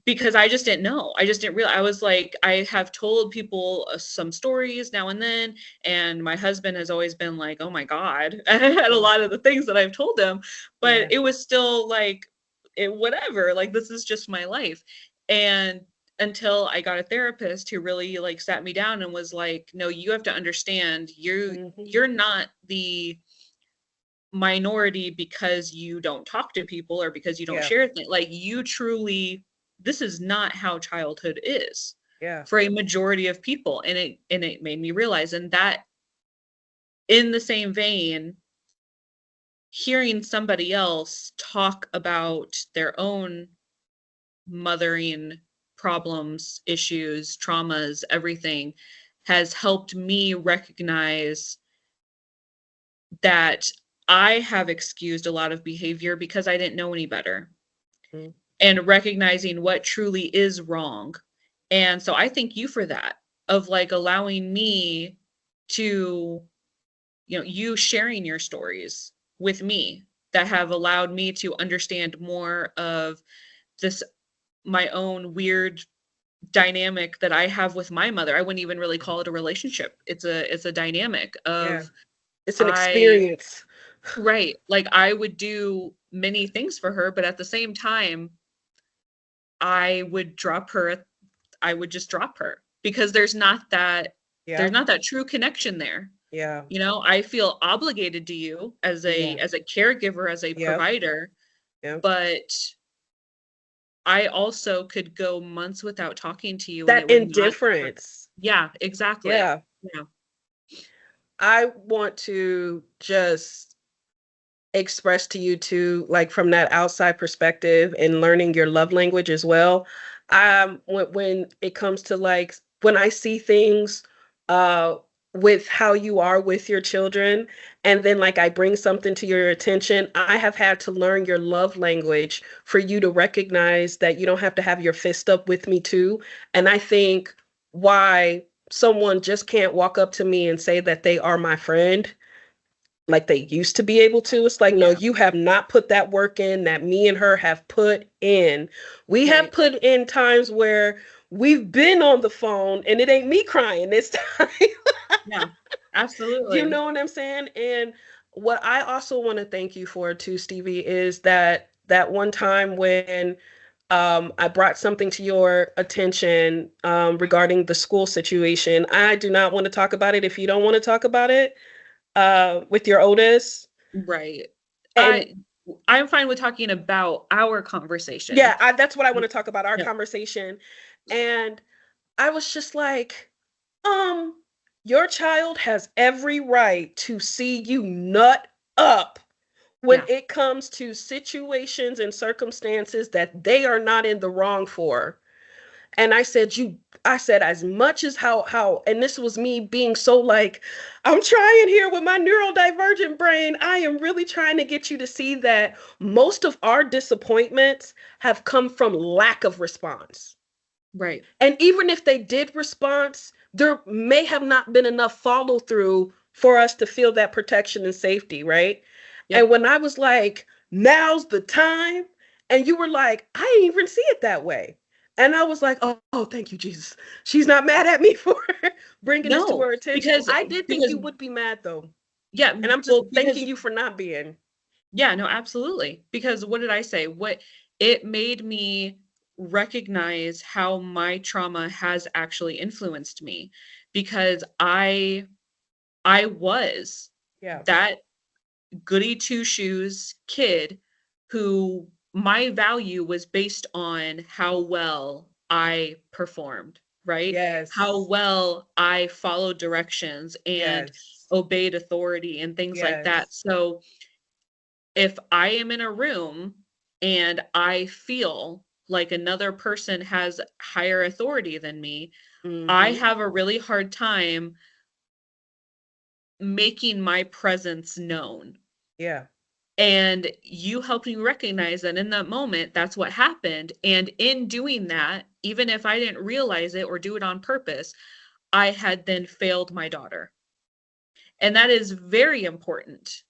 because I just didn't know. I just didn't realize. I was like, I have told people some stories now and then, and my husband has always been like, "Oh my God," at a mm, lot of the things that I've told him, but yeah, it was still like, whatever. Like this is just my life, and until I got a therapist who really like sat me down and was like, "No, you have to understand. hmm, You're not the minority because you don't talk to people or because you don't yeah, share things. Like you truly, this is not how childhood is yeah, for a majority of people." And it made me realize, and that in the same vein, hearing somebody else talk about their own mothering problems, issues, traumas, everything has helped me recognize that I have excused a lot of behavior because I didn't know any better, mm, and recognizing what truly is wrong. And so I thank you for that, of like allowing me to, you sharing your stories with me that have allowed me to understand more of this, my own weird dynamic that I have with my mother. I wouldn't even really call it a relationship. It's a dynamic yeah. of It's an I experience. right, like I would do many things for her, but at the same time I would drop her. I would just drop her because there's Yeah, not that true connection there. yeah, I feel obligated to you as a yeah, as a caregiver, as a yep, provider, yep. but I also could go months without talking to you and That it would not. indifference. Yeah, exactly. Yeah. Yeah. I want to just express to you too, like from that outside perspective and learning your love language as well. When it comes to like when I see things uh with how you are with your children, and then like I bring something to your attention, I have had to learn your love language for you to recognize that you don't have to have your fist up with me too. And I think why someone just can't walk up to me and say that they are my friend like they used to be able to. It's like, no, Yeah. you have not put that work in that me and her have put in. We have Right. put in times where we've been on the phone and it ain't me crying this time. Yeah. You Absolutely. know what I'm saying? And what I also want to thank you for too, Stevie, is that one time when I brought something to your attention regarding the school situation. I do not want to talk about it if you don't want to talk about it with your oldest. Right. And I'm fine with talking about our conversation. yeah, that's what I want to talk about, our Yeah. conversation. And I was just like, um, your child has every right to see you nut up when Yeah. it comes to situations and circumstances that they are not in the wrong for. And I said, as much as and this was me being so like, I'm trying here with my neurodivergent brain. I am really trying to get you to see that most of our disappointments have come from lack of response. Right. And even if they did response, there may have not been enough follow through for us to feel that protection and safety, right? And Yep. when I was like, now's the time, and you were like, I didn't even see it that way. And I was like, oh, thank you, Jesus. She's not mad at me for bringing this to No, her attention. because I did think because you would be mad though. yeah, And I'm just well, because thanking you for not being. yeah, no, absolutely. Because what did I say? What it made me recognize how my trauma has actually influenced me because I was Yeah. that goody two shoes kid who my value was based on how well I performed, right? How Yes. well I followed directions and Yes. obeyed authority and things like that. Yes. So if I am in a room and I feel like another person has higher authority than me, I Mm-hmm. have a really hard time making my presence known. Yeah. And you helped me recognize that in that moment, that's what happened. And in doing that, even if I didn't realize it or do it on purpose, I had then failed my daughter. And that is very important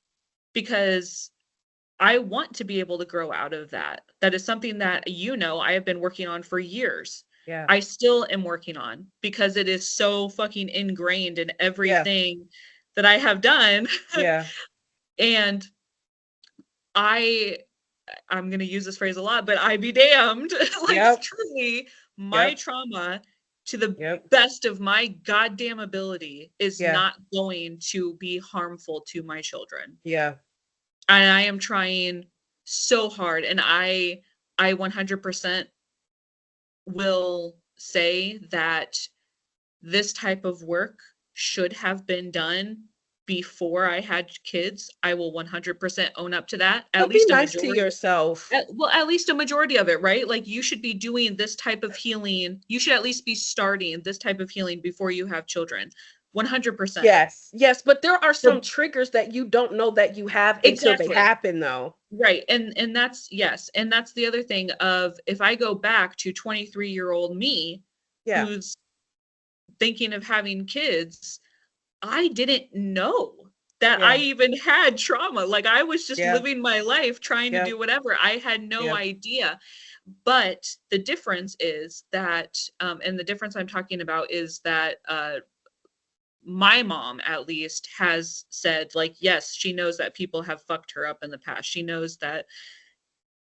because I want to be able to grow out of that. That is something that, I have been working on for years. Yeah. I still am working on because it is so fucking ingrained in Yeah. everything that I have done. Yeah. And I I'm gonna use this phrase a lot, but I be damned. Like Yep. truly, my Yep. trauma, to the Yep. best of my goddamn ability, is Yeah. not going to be harmful to my children. Yeah. And I am trying so hard, and I 100% will say that this type of work should have been done before I had kids. I will 100% own up to that. At But be least a nice to majority. yourself. At least a majority of it, right? Like you should be doing this type of healing. You should at least be starting this type of healing before you have children. 100%. Yes. Yes. But there are some So triggers that you don't know that you have until they exactly. happen, though. Right. And that's yes. And that's the other thing of if I go back to 23-year-old me Yeah. who's thinking of having kids, I didn't know that I Yeah. even had trauma. Like I was just Yeah. living my life trying to Yeah. do whatever. I had no Yeah. idea. But the difference is that, and the difference I'm talking about is that my mom, at least, has said, like, yes, she knows that people have fucked her up in the past. She knows that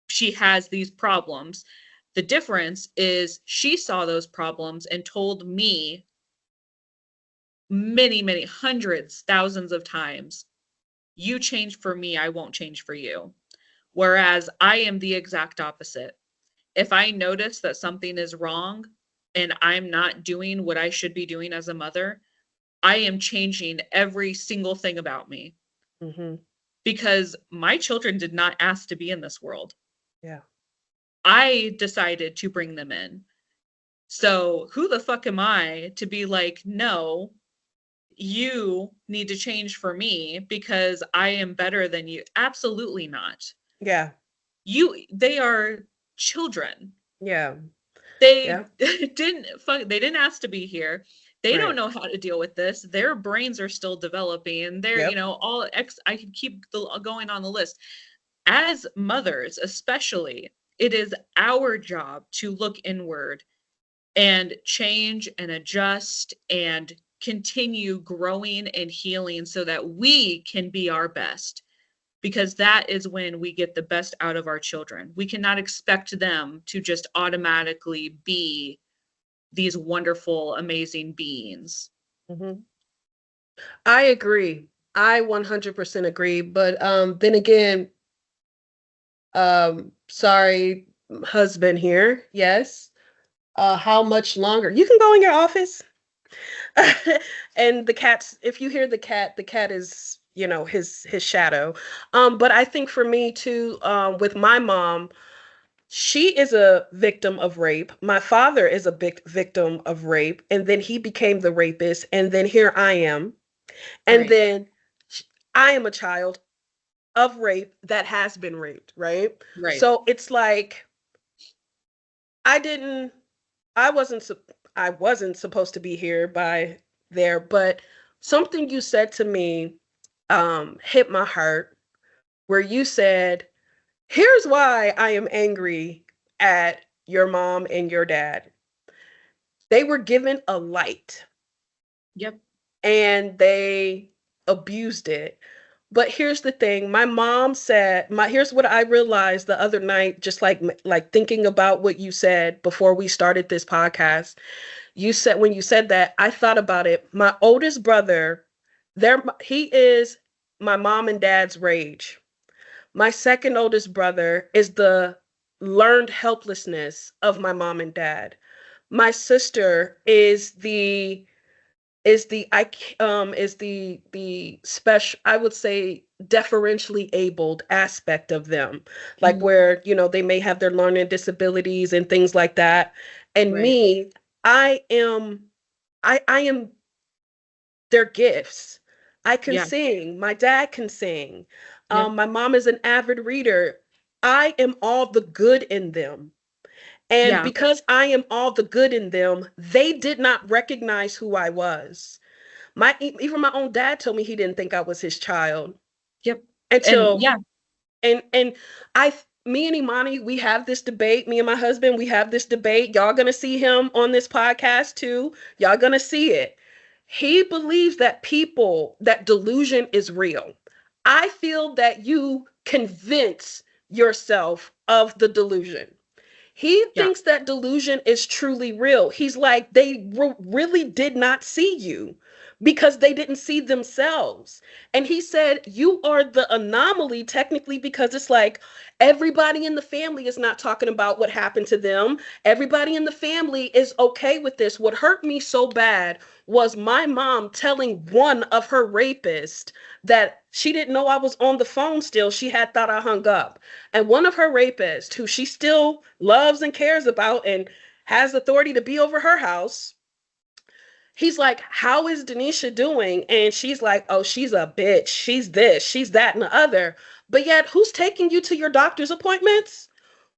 she has these problems. The difference is she saw those problems and told me many, many hundreds, thousands of times, you change for me, I won't change for you. Whereas I am the exact opposite. If I notice that something is wrong and I'm not doing what I should be doing as a mother, I am changing every single thing about me Mm-hmm. because my children did not ask to be in this world. Yeah. I decided to bring them in. So who the fuck am I to be like, no, you need to change for me because I am better than you? Absolutely not. Yeah. They are children. Yeah. They Yeah. they didn't ask to be here. They don't Right. know how to deal with this. Their brains are still developing and they're, Yep. all I can keep going on the list. As mothers, especially, it is our job to look inward and change and adjust and continue growing and healing so that we can be our best, because that is when we get the best out of our children. We cannot expect them to just automatically be these wonderful, amazing beings. Mhm. I agree. I 100% agree. But then again, sorry, husband here. Yes. How much longer? You can go in your office. And the cat's, if you hear the cat is, you know, his shadow. But I think for me too, with my mom, she is a victim of rape. My father is a big victim of rape, and then he became the rapist, and then here I am. And Right. then I am a child of rape that has been raped, right? Right. So it's like I didn't I wasn't I wasn't supposed to be here by there, but something you said to me hit my heart, where you said, "Here's why I am angry at your mom and your dad. They were given a light Yep. and they abused it." But here's the thing, my mom said, my here's what I realized the other night, just like thinking about what you said before we started this podcast. You said, when you said that, I thought about it. My oldest brother, there he is, my mom and dad's rage. My second oldest brother is the learned helplessness of my mom and dad. My sister is the special, I would say, deferentially abled aspect of them, like Mhm. where, you know, they may have their learning disabilities and things like that. And Right. me, I am I am their gifts. I can Yeah. sing. My dad can sing. Yep. My mom is an avid reader. I am all the good in them. And Yeah. because I am all the good in them, they did not recognize who I was. Even my own dad told me he didn't think I was his child Yep. And until yeah. and I me and Imani, we have this debate. Me and my husband, we have this debate. Y'all gonna see him on this podcast too. Y'all gonna see it. He believes that that delusion is real. I feel that you convince yourself of the delusion. He Yeah. thinks that delusion is truly real. He's like, they really did not see you because they didn't see themselves. And he said, you are the anomaly technically, because it's like everybody in the family is not talking about what happened to them. Everybody in the family is okay with this. What hurt me so bad was my mom telling one of her rapists that she didn't know I was on the phone still. She had thought I hung up. And one of her rapists, who she still loves and cares about and has authority to be over her house, he's like, "How is Denisha doing?" And she's like, "Oh, she's a bitch. She's this, she's that, and the other." But yet, who's taking you to your doctor's appointments?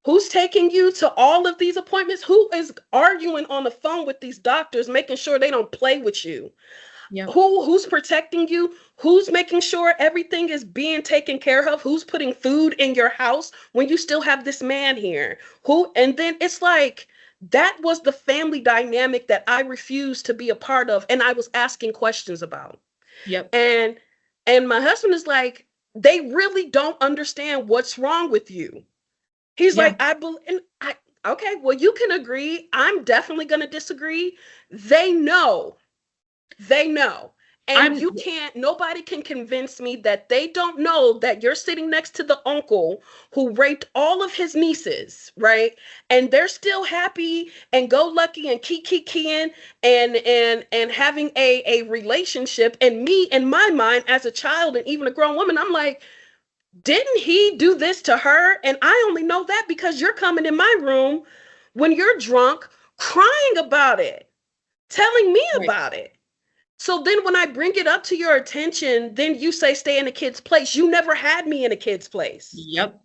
Who's taking you to all of these appointments? Who is arguing on the phone with these doctors, making sure they don't play with you? Yep. Who's protecting you? Who's making sure everything is being taken care of? Who's putting food in your house when you still have this man here? Who? And then it's like, that was the family dynamic that I refused to be a part of, and I was asking questions about. Yep. And and my husband is like, they really don't understand what's wrong with you. He's Yeah. like, I believe, and I, okay, well, you can agree. I'm definitely going to disagree. They know, they know. And I'm you can't, nobody can convince me that they don't know that you're sitting next to the uncle who raped all of his nieces, right? And they're still happy and go lucky and kikiing and having a relationship. And me, in my mind, as a child and even a grown woman, I'm like, didn't he do this to her? And I only know that because you're coming in my room when you're drunk, crying about it, telling me right. about it. So then when I bring it up to your attention, then you say stay in a kid's place. You never had me in a kid's place. Yep.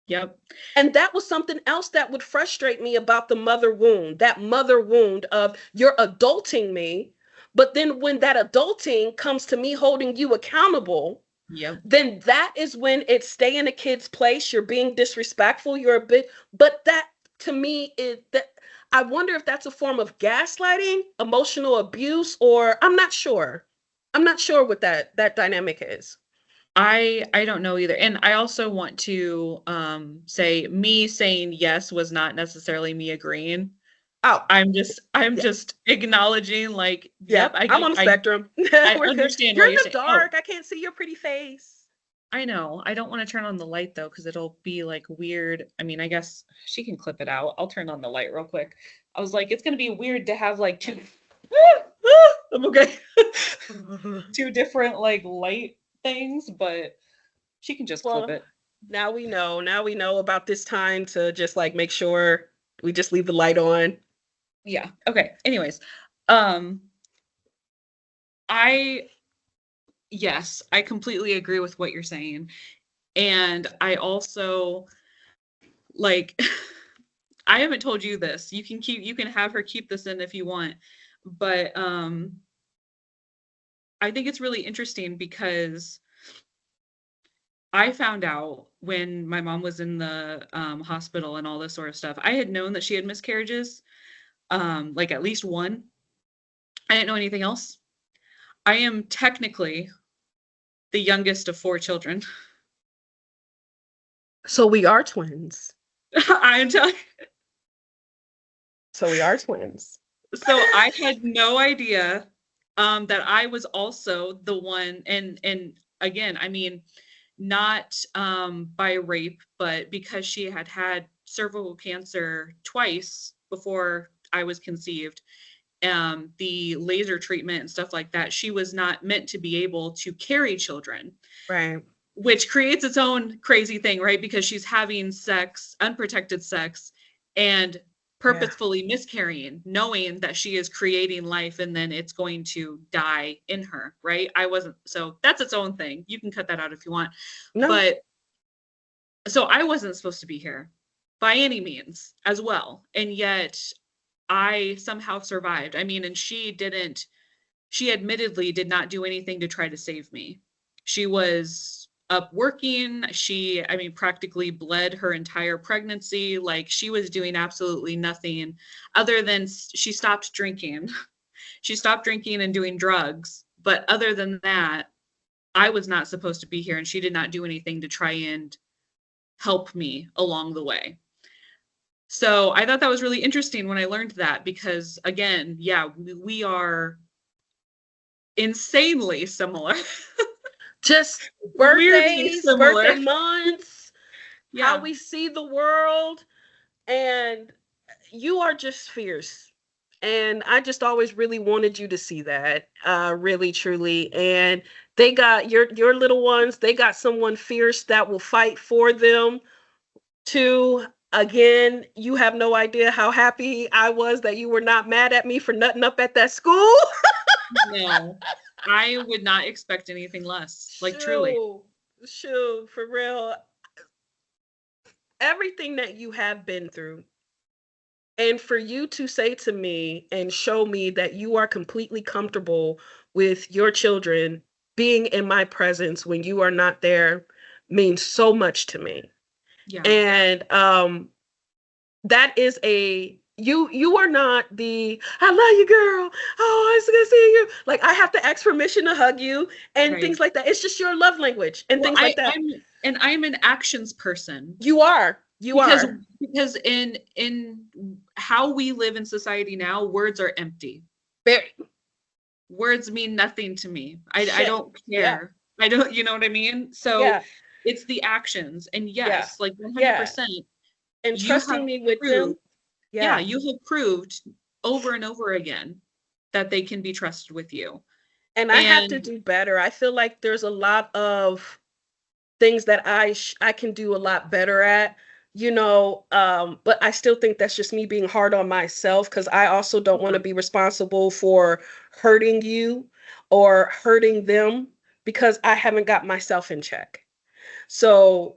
Yep. And that was something else that would frustrate me about the mother wound, that mother wound of you're adulting me. But then when that adulting comes to me holding you accountable, Yep. then that is when it's stay in a kid's place. You're being disrespectful. You're a bit, but that. to me, I wonder if that's a form of gaslighting, emotional abuse, or I'm not sure. I'm not sure what that dynamic is. I don't know either. And I also want to say me saying yes was not necessarily me agreeing. Oh, I'm yeah, just acknowledging like, yeah. yep, I I'm get on the spectrum. I We're good. understand You're what in you're the saying. Oh, dark. I can't see your pretty face. I know. I don't want to turn on the light though, because it'll be like weird. I mean, I guess she can clip it out. I'll turn on the light real quick. I was like, it's gonna be weird to have like two I'm okay. Two different like light things, but she can just clip Well, it. now we know. Now we know about this time to just like make sure we just leave the light on. Yeah. Okay. Anyways, um, I yes, I completely agree with what you're saying. And I also like I haven't told you this. You can have her keep this in if you want. But I think it's really interesting because I found out when my mom was in the hospital and all this sort of stuff. I had known that she had miscarriages, like at least one. I didn't know anything else. I am technically the youngest of four children. So we are twins. I am telling So we are twins. so I had no idea that I was also the one and again, I mean not by rape, but because she had had cervical cancer twice before I was conceived, the laser treatment and stuff like that, she was not meant to be able to carry children, Right. which creates its own crazy thing, right? Because she's having sex, unprotected sex, and Yeah. purposefully miscarrying, knowing that she is creating life and then it's going to die in her, right? I wasn't, so that's its own thing. You can cut that out if you want. No. But so I wasn't supposed to be here by any means as well. And yet I somehow survived. I mean, and she admittedly did not do anything to try to save me. She was up working. I mean, practically bled her entire pregnancy. Like she was doing absolutely nothing other than she stopped drinking. She stopped drinking and doing drugs. But other than that, I was not supposed to be here and she did not do anything to try and help me along the way. So I thought that was really interesting when I learned that because, again, yeah, we are insanely similar. Just Weirdly birthdays, similar. birthday months, how Yeah. we see the world, and you are just fierce. And I just always really wanted you to see that, really, truly. And they got your little ones. They got someone fierce that will fight for them. Too. Again, you have no idea how happy I was that you were not mad at me for nutting up at that school. No, I would not expect anything less. Like, truly. Shoo, shoo, for real. Everything that you have been through, and for you to say to me and show me that you are completely comfortable with your children being in my presence when you are not there means so much to me. Yeah. And that is you are not the I love you girl. Oh, it's good seeing you. Like I have to ask permission to hug you and Right. things like that. It's just your love language and Well, things like that. I'm an actions person You are. You because are. in how we live in society now, words are empty. Very Words mean nothing to me. I shit. don't Yeah. care. I don't, you know what I mean? So Yeah. it's the actions. And Yeah. yes, like Yeah. 100%, And you have trusting me with them. proved, yeah, Yeah. you have proved over and over again that they can be trusted with you. And I have to And do better. I feel like there's a lot of things that I can do a lot better at, but I still think that's just me being hard on myself because I also don't want to be responsible for hurting you or hurting them because I haven't got myself in check. So,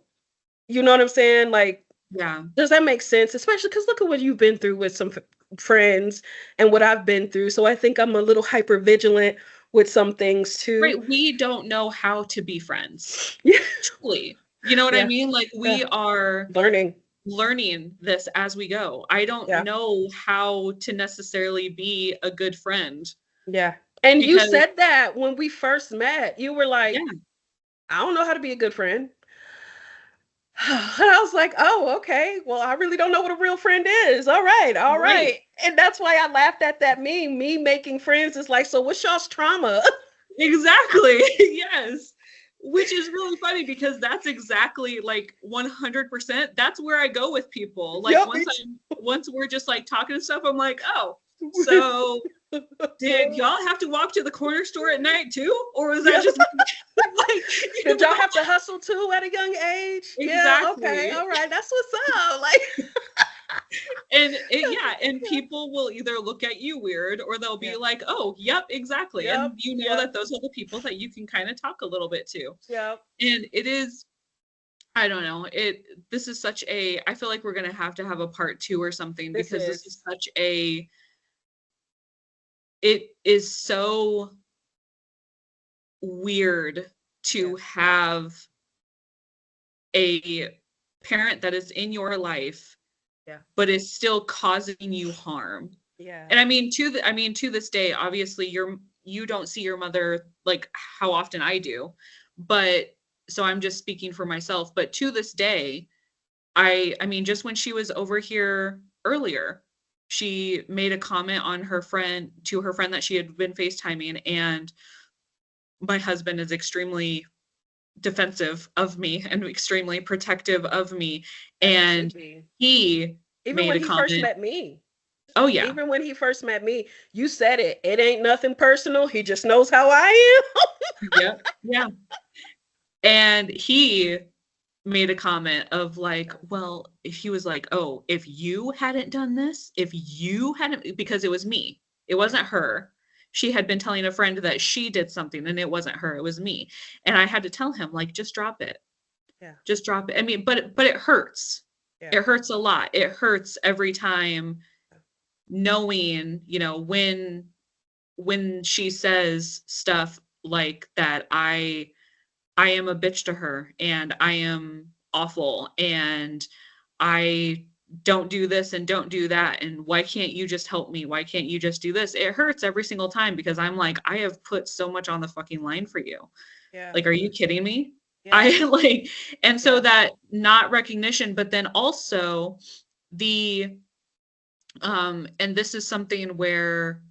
you know what I'm saying? Like, yeah, does that make sense? Especially because look at what you've been through with some friends and what I've been through. So I think I'm a little hyper vigilant with some things too. right. We don't know how to be friends. Yeah. Truly. You know what I Yeah. mean? Like Yeah. we are Learning. learning this as we go. I don't Yeah. know how to necessarily be a good friend Yeah. And you because said that when we first met. You were like, yeah, I don't know how to be a good friend. And I was like, oh, okay. Well, I really don't know what a real friend is. All right. All right. right. And that's why I laughed at that meme. Me making friends is like, so what's y'all's trauma? Exactly. Yes. Which is really funny because that's exactly like 100%. That's where I go with people. Like Yep. once we're just like talking and stuff, I'm like, oh, so did y'all have to walk to the corner store at night too? Or was that Yeah. just like, Did y'all have to hustle too at a young age? Yeah. Okay. exactly. All right. That's what's up. Like, Yeah, and people will either look at you weird or they'll be yeah. like, oh, yep, exactly. Yep. And you know Yep. that those are the people that you can kind of talk a little bit to. Yep. And it is, I don't know, this is such a, I feel like we're going to have a part two or something This because this is is. such a, it is so weird Yeah. to have a parent that is in your life Yeah. but is still causing you harm. Yeah. And I mean to this day, obviously you don't see your mother like how often I do. But so I'm just speaking for myself, but to this day, I mean just when she was over here earlier, she made a comment on her friend to her friend that she had been FaceTiming, and my husband is extremely defensive of me and extremely protective of me, As he should and be. he Even made when a he first comment. met me. Oh yeah. Even when he first met me, you said it. It ain't nothing personal. He just knows how I am. Yep. Yeah. And he made a comment of like, well, if he was like, oh, if you hadn't done this, if you hadn't, because it was me, it Yeah. wasn't her. She had been telling a friend that she did something and it wasn't her, it was me. And I had to tell him, like, just drop it. Yeah. Just drop it. I mean, but it hurts. Yeah. It hurts a lot. It hurts every time knowing, when she says stuff like that, I am a bitch to her and I am awful and I don't do this and don't do that and why can't you just help me? Why can't you just do this? It hurts every single time because I'm like, I have put so much on the fucking line for you. Yeah. Like, are you kidding me? Yeah. I like, and so Yeah. that not recognition, but then also the and this is something where,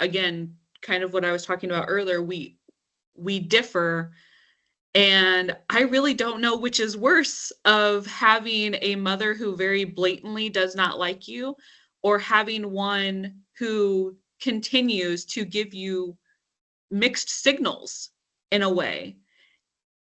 again, kind of what I was talking about earlier, we differ. And I really don't know which is worse, of having a mother who very blatantly does not like you, or having one who continues to give you mixed signals in a way.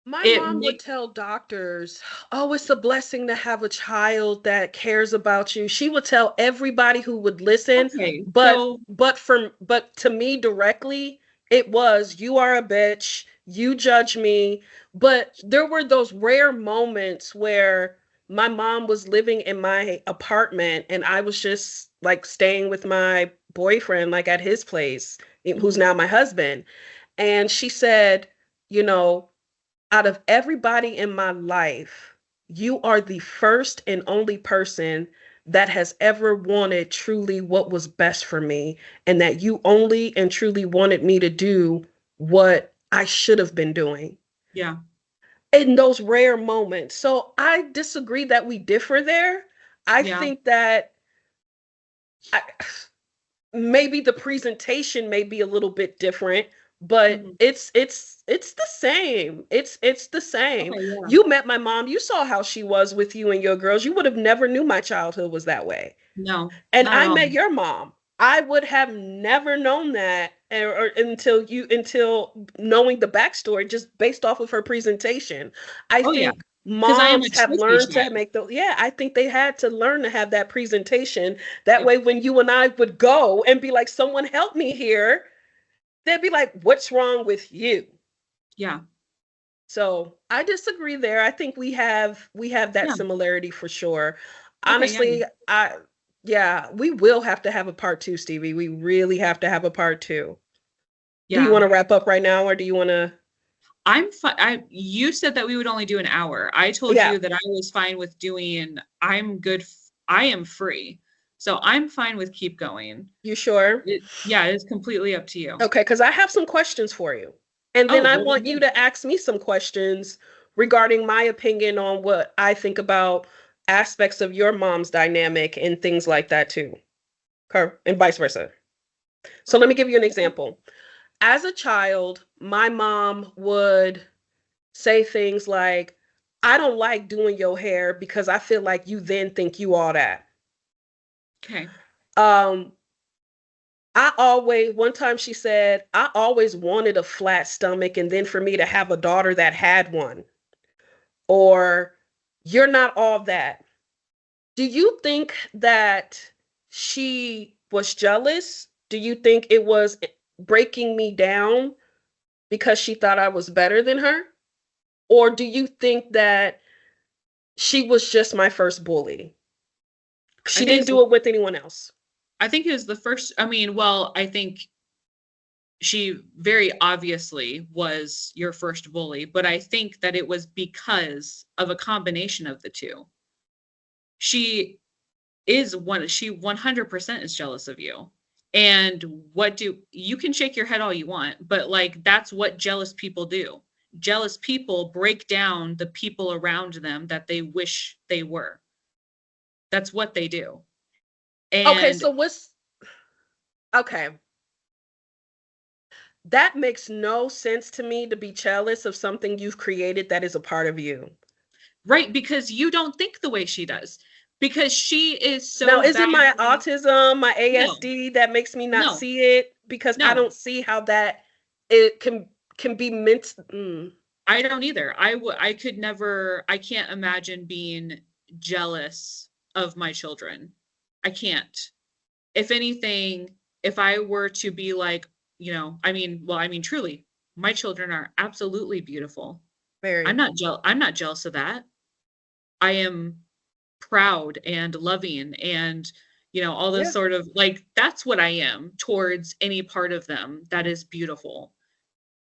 My It mom would make tell doctors, oh, it's a blessing to have a child that cares about you. She would tell everybody who would listen, okay, but so but to me directly, it was you are a bitch, you judge me. But there were those rare moments where my mom was living in my apartment and I was just like staying with my boyfriend like at his place, who's mhm, now my husband. And she said, you know, out of everybody in my life, you are the first and only person that has ever wanted truly what was best for me, and that you only and truly wanted me to do what I should have been doing yeah, in those rare moments. So I disagree that we differ there. I yeah, think that I, maybe the presentation may be a little bit different, but mhm, it's the same. It's the same. okay, yeah, You met my mom, you saw how she was with you and your girls. You would have never knew my childhood was that way. no, And not at I all. met your mom. I would have never known that, or until knowing the backstory just based off of her presentation. I Oh yeah, think because I am a moms have trophy learned to child. make those. Yeah, I think they had to learn to have that presentation. That Yep, way, when you and I would go and be like, "Someone help me here," they'd be like, "What's wrong with you?" yeah, So I disagree there. I think we have that yeah, similarity for sure. okay, yeah, Honestly, I yeah, we will have to have a part two, Stevie. We really have to have a part two. Do you yeah. want to wrap up right now or do you want to? I'm fine. You said that we would only do an hour. I told Yeah. you that I was fine with doing, I'm good. I am free. So I'm fine with keep going. You sure? Yeah, it is completely up to you. Okay, because I have some questions for you. And then Oh, I well then want you good. to ask me some questions regarding my opinion on what I think about aspects of your mom's dynamic and things like that too. Okay, and vice versa. So let me give you an example. As a child, my mom would say things like, I don't like doing your hair because I feel like you then think you all that. Okay. Um, one time she said, I always wanted a flat stomach and then for me to have a daughter that had one. Or, you're not all that. Do you think that she was jealous? Do you think it was breaking me down because she thought I was better than her? Or do you think that she was just my first bully? I She think didn't it's do it with anyone else. I think it was the first, I mean, well, I think she very obviously was your first bully, but I think that it was because of a combination of the two. She she 100% is jealous of you. And what do you can shake your head all you want, but like that's what jealous people do. Jealous people break down the people around them that they wish they were. That's what they do. Okay, And so okay. That makes no sense to me to be jealous of something you've created that is a part of you. right, because you don't think the way she does. Because she is Now, so is it my badly autism, my no, ASD that makes me not no, see it? Because I no. don't see how that it can be meant. I don't either. I could never I can't imagine being jealous of my children. I can't. If anything, if I were to be like, I mean truly, my children are absolutely beautiful. Very. I'm not jealous of that. I am proud and loving and all this Yeah. sort of like that's what I am towards any part of them that is beautiful.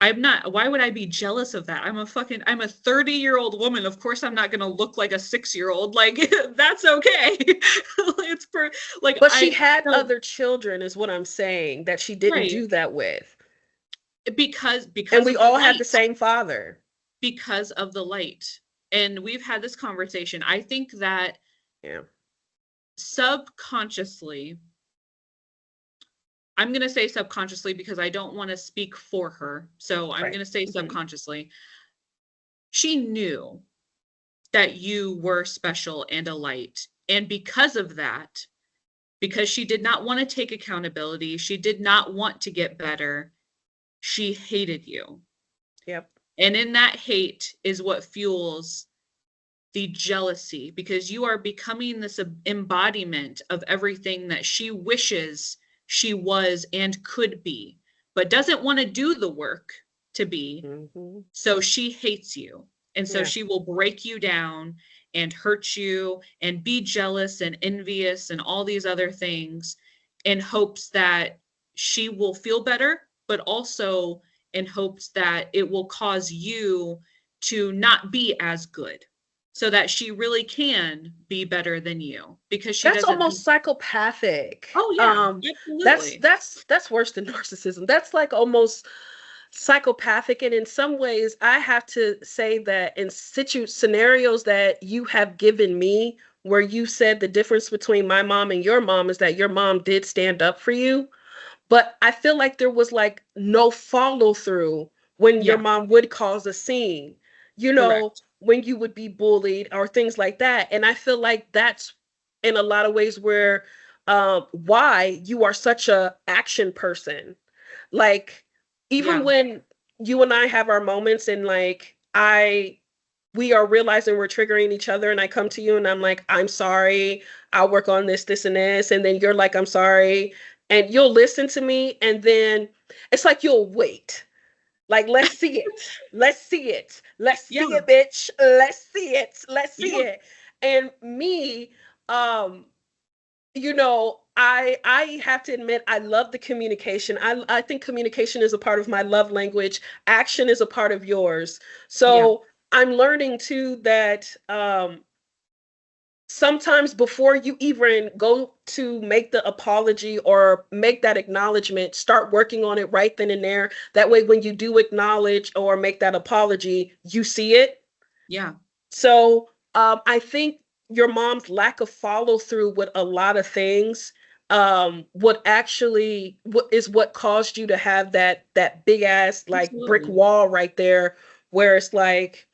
I'm not why would I be jealous of that? I'm a 30-year-old woman. Of course I'm not going to look like a 6-year-old. Like that's okay. It's for like But she I had so other children, is what I'm saying, that she didn't right do that with. And because we of the all had the light. same father. Because of the light. And we've had this conversation. I think that Yeah. subconsciously I'm going to say subconsciously because I don't want to speak for her. So I'm Right. going to say Hmm. subconsciously. She knew that you were special and a light. And because of that, because she did not want to take accountability, she did not want to get better, she hated you. Yep. And in that hate is what fuels the jealousy because you are becoming this embodiment of everything that she wishes she was and could be, but doesn't want to do the work to be. Hmm. So she hates you. And so Yeah. she will break you down and hurt you and be jealous and envious and all these other things in hopes that she will feel better, but also in hopes that it will cause you to not be as good so that she really can be better than you because she That's doesn't. almost psychopathic. Oh, yeah, That's absolutely. that's worse than narcissism. That's like almost psychopathic. And in some ways, I have to say that in scenarios that you have given me, where you said the difference between my mom and your mom is that your mom did stand up for you, but I feel like there was like no follow through when your Yeah, mom would cause a scene, correct. when you would be bullied or things like that. And I feel like that's in a lot of ways where why you are such a action person. Like, even Yeah, when you and I have our moments and like we are realizing we're triggering each other and I come to you and I'm like, I'm sorry, I'll work on this and this. And then you're like, I'm sorry. And you'll listen to me. And then it's like you'll wait. Like, let's see it. Let's see it. Let's yeah, see it, bitch. Let's see it. Let's see yeah, it. And me, um, you know, I have to admit I love the communication. I think communication is a part of my love language. Action is a part of yours. Yeah. So I'm learning too that sometimes before you even go to make the apology or make that acknowledgement, start working on it right then and there. That way, when you do acknowledge or make that apology, you see it. Yeah. So I think your mom's lack of follow through with a lot of things what actually what is what caused you to have that big ass like brick Absolutely. wall right there where it's like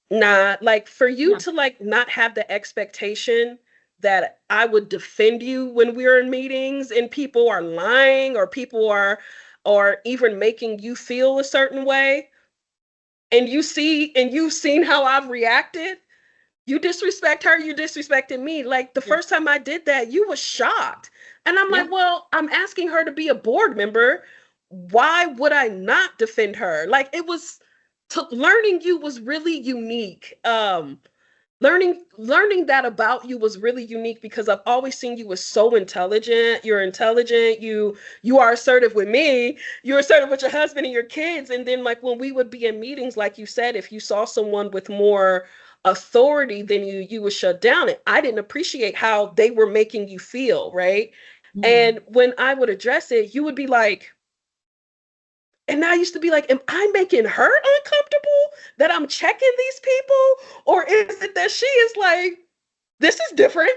nah, like for you Yeah. to like not have the expectation that I would defend you when we're in meetings and people are lying or people are or even making you feel a certain way and you've seen how I've reacted. You disrespect her, you disrespected me. Like the Yeah. first time I did that, you was shocked. And I'm Yeah. like, well, I'm asking her to be a board member. Why would I not defend her? Like it was learning you was really unique. Learning that about you was really unique because I've always seen you as so intelligent. You're intelligent. You are assertive with me. You're assertive with your husband and your kids. And then like when we would be in meetings, like you said, if you saw someone with more authority than you would shut down it. I didn't appreciate how they were making you feel, right? Mhm. And when I would address it, you would be like, and I used to be like, am I making her uncomfortable that I'm checking these people? Or is it that she is like, this is different?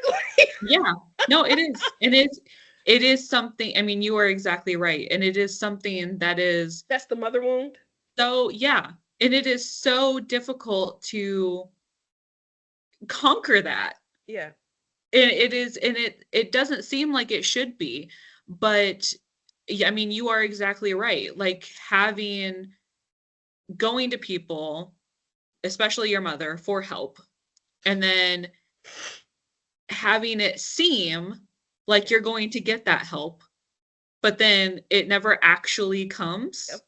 Yeah. No, it is. It is something, I mean, you are exactly right. And it is something that is That's the mother wound. so, yeah. And it is so difficult to conquer that. Yeah, It is, and it doesn't seem like it should be, but yeah, I mean, you are exactly right. Like having going to people, especially your mother, for help, and then having it seem like yeah, you're going to get that help, but then it never actually comes yep,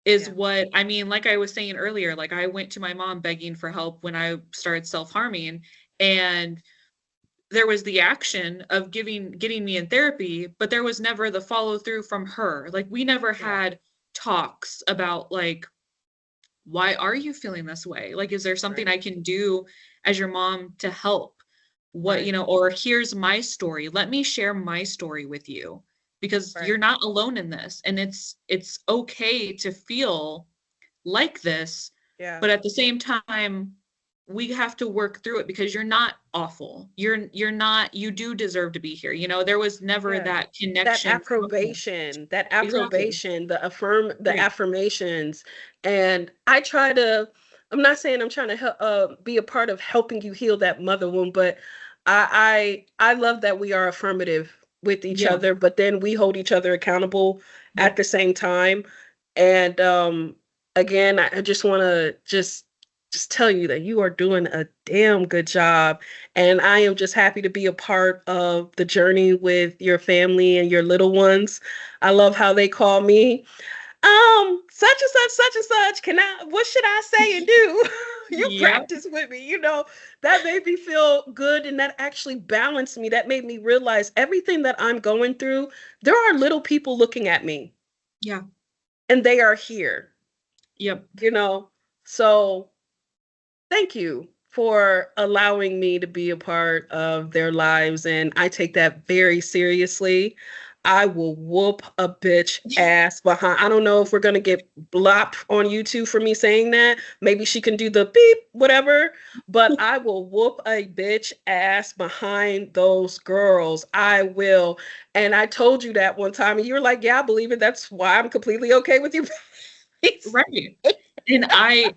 is yeah, what I mean. Like I was saying earlier, like I went to my mom begging for help when I started self-harming, and there was the action of getting me in therapy, but there was never the follow through from her. Like we never yeah, had talks about like why are you feeling this way? Like is there something right, I can do as your mom to help? What, right, or here's my story. Let me share my story with you because you're right, not alone in this and it's okay to feel like this, yeah, but at the same time, we have to work through it because you're not awful. You're not, you do deserve to be here. There was never yeah. that connection from her. That Exactly. approbation, the Right. affirmations, and I try to. I'm not saying I'm trying to help, be a part of helping you heal that mother wound, but I love that we are affirmative with each Yeah. other, but then we hold each other accountable at Yep. the same time. And again, I just want to just tell you that you are doing a damn good job, and I am just happy to be a part of the journey with your family and your little ones. I love how they call me such and such, such and such. Can I, what should I say and do? You Yep. practice with me, that made me feel good and that actually balanced me. That made me realize everything that I'm going through, there are little people looking at me Yeah. and they are here, Yep. you know? So thank you for allowing me to be a part of their lives. And I take that very seriously. I will whoop a bitch ass behind. I don't know if we're going to get blocked on YouTube for me saying that. Maybe she can do the beep, whatever. But I will whoop a bitch ass behind those girls. I will. And I told you that one time, and you were like, yeah, I believe it. That's why I'm completely okay with you. Right. And I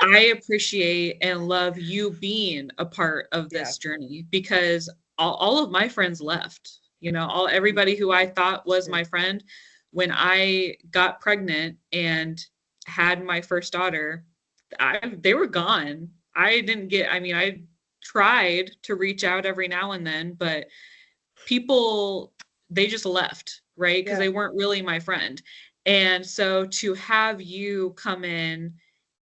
appreciate and love you being a part of Yeah. this journey because all of my friends left. All everybody who I thought was my friend when I got pregnant and had my first daughter, they were gone. I didn't get, I mean, I tried to reach out every now and then, but people, they just left, right? Because Yeah. they weren't really my friend. And so to have you come in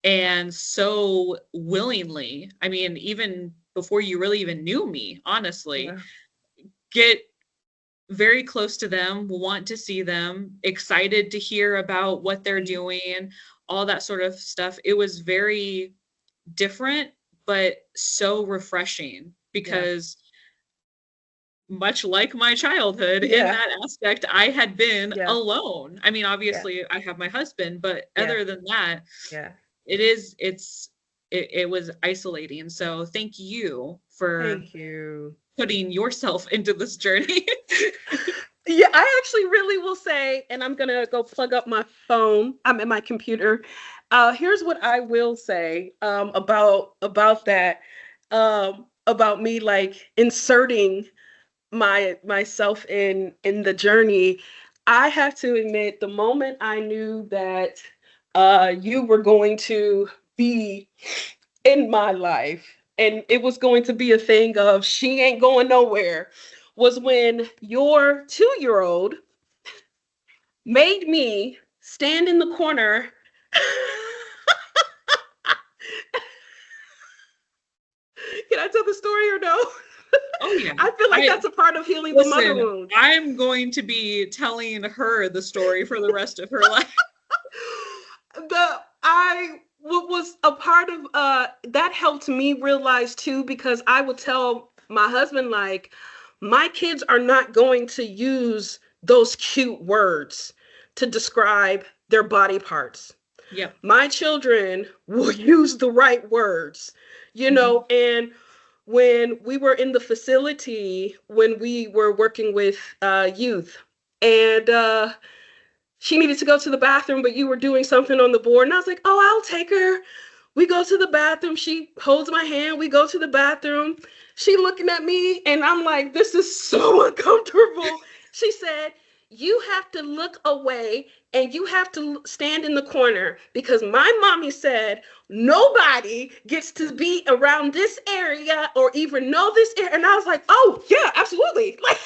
and so willingly, I mean, even before you really even knew me, honestly, Yeah. get very close to them, want to see them, excited to hear about what they're doing, all that sort of stuff. It was very different, but so refreshing Yeah. because much like my childhood in Yeah. that aspect, I had been Yeah. alone. I mean, Yeah. obviously I have my husband, but Yeah. other than that, Yeah. it was isolating. So thank you for Thank you. putting yourself into this journey. Yeah, I actually really will say, and I'm gonna go plug up my phone. I'm in my computer. Here's what I will say about that, about me like inserting myself in the journey. I have to admit, the moment I knew that you were going to be in my life and it was going to be a thing of she ain't going nowhere, was when your 2 year old made me stand in the corner. Can I tell the story or no? Oh yeah. I feel like I that's a part of healing the mother listen, wound. I'm going to be telling her the story for the rest of her life. The I what was a part of that helped me realize too, because I would tell my husband like my kids are not going to use those cute words to describe their body parts. Yep. My children will use the right words, Mhm. and when we were in the facility, when we were working with youth, and she needed to go to the bathroom, but you were doing something on the board. And I was like, oh, I'll take her. We go to the bathroom. She holds my hand. We go to the bathroom. She looking at me, and I'm like, this is so uncomfortable. She said, you have to look away and you have to stand in the corner because my mommy said nobody gets to be around this area or even know this area. And I was like, oh, yeah, absolutely. Like,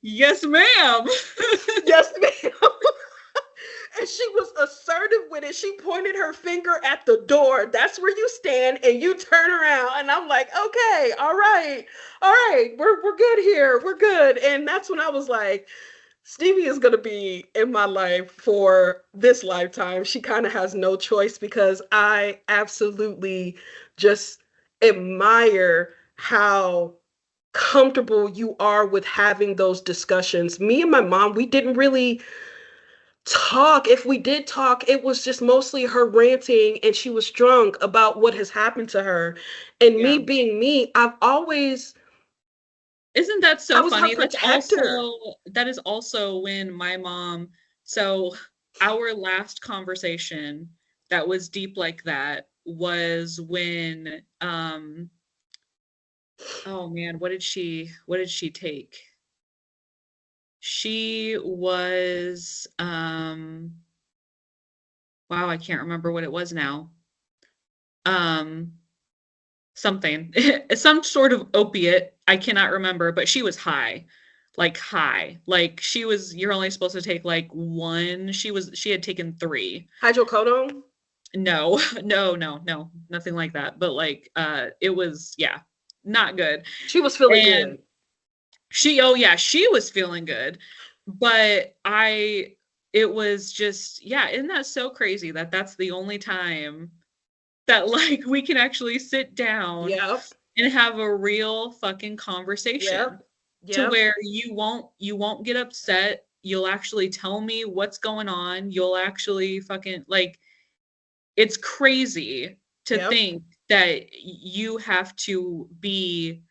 Yes, ma'am. yes, ma'am. And she was assertive with it. She pointed her finger at the door. That's where you stand and you turn around. And I'm like, okay, all right, we're good here. We're good. And that's when I was like, Stevie is gonna be in my life for this lifetime. She kind of has no choice because I absolutely just admire how comfortable you are with having those discussions. Me and my mom, we didn't really talk. If we did talk, it was just mostly her ranting and she was drunk about what has happened to her. And me Yeah. being me, Isn't that I so was her funny? protector. That is also when my mom, so our last conversation that was deep like that was when oh man, what did she take? She was wow, I can't remember what it was now. Um something. Some sort of opiate, I cannot remember, but she was high. Like high. Like she was you're only supposed to take like one. She had taken 3. Hydrocodone. No, no, nothing like that. But like it was yeah, not good. She was feeling And good. oh yeah, she was feeling good. But it was just yeah, isn't that so crazy that that's the only time that like we can actually sit down Yep. and have a real fucking conversation Yep. to Yep. where you won't get upset. You'll actually tell me what's going on. You'll actually fucking like it's crazy to Yep. think that you have to be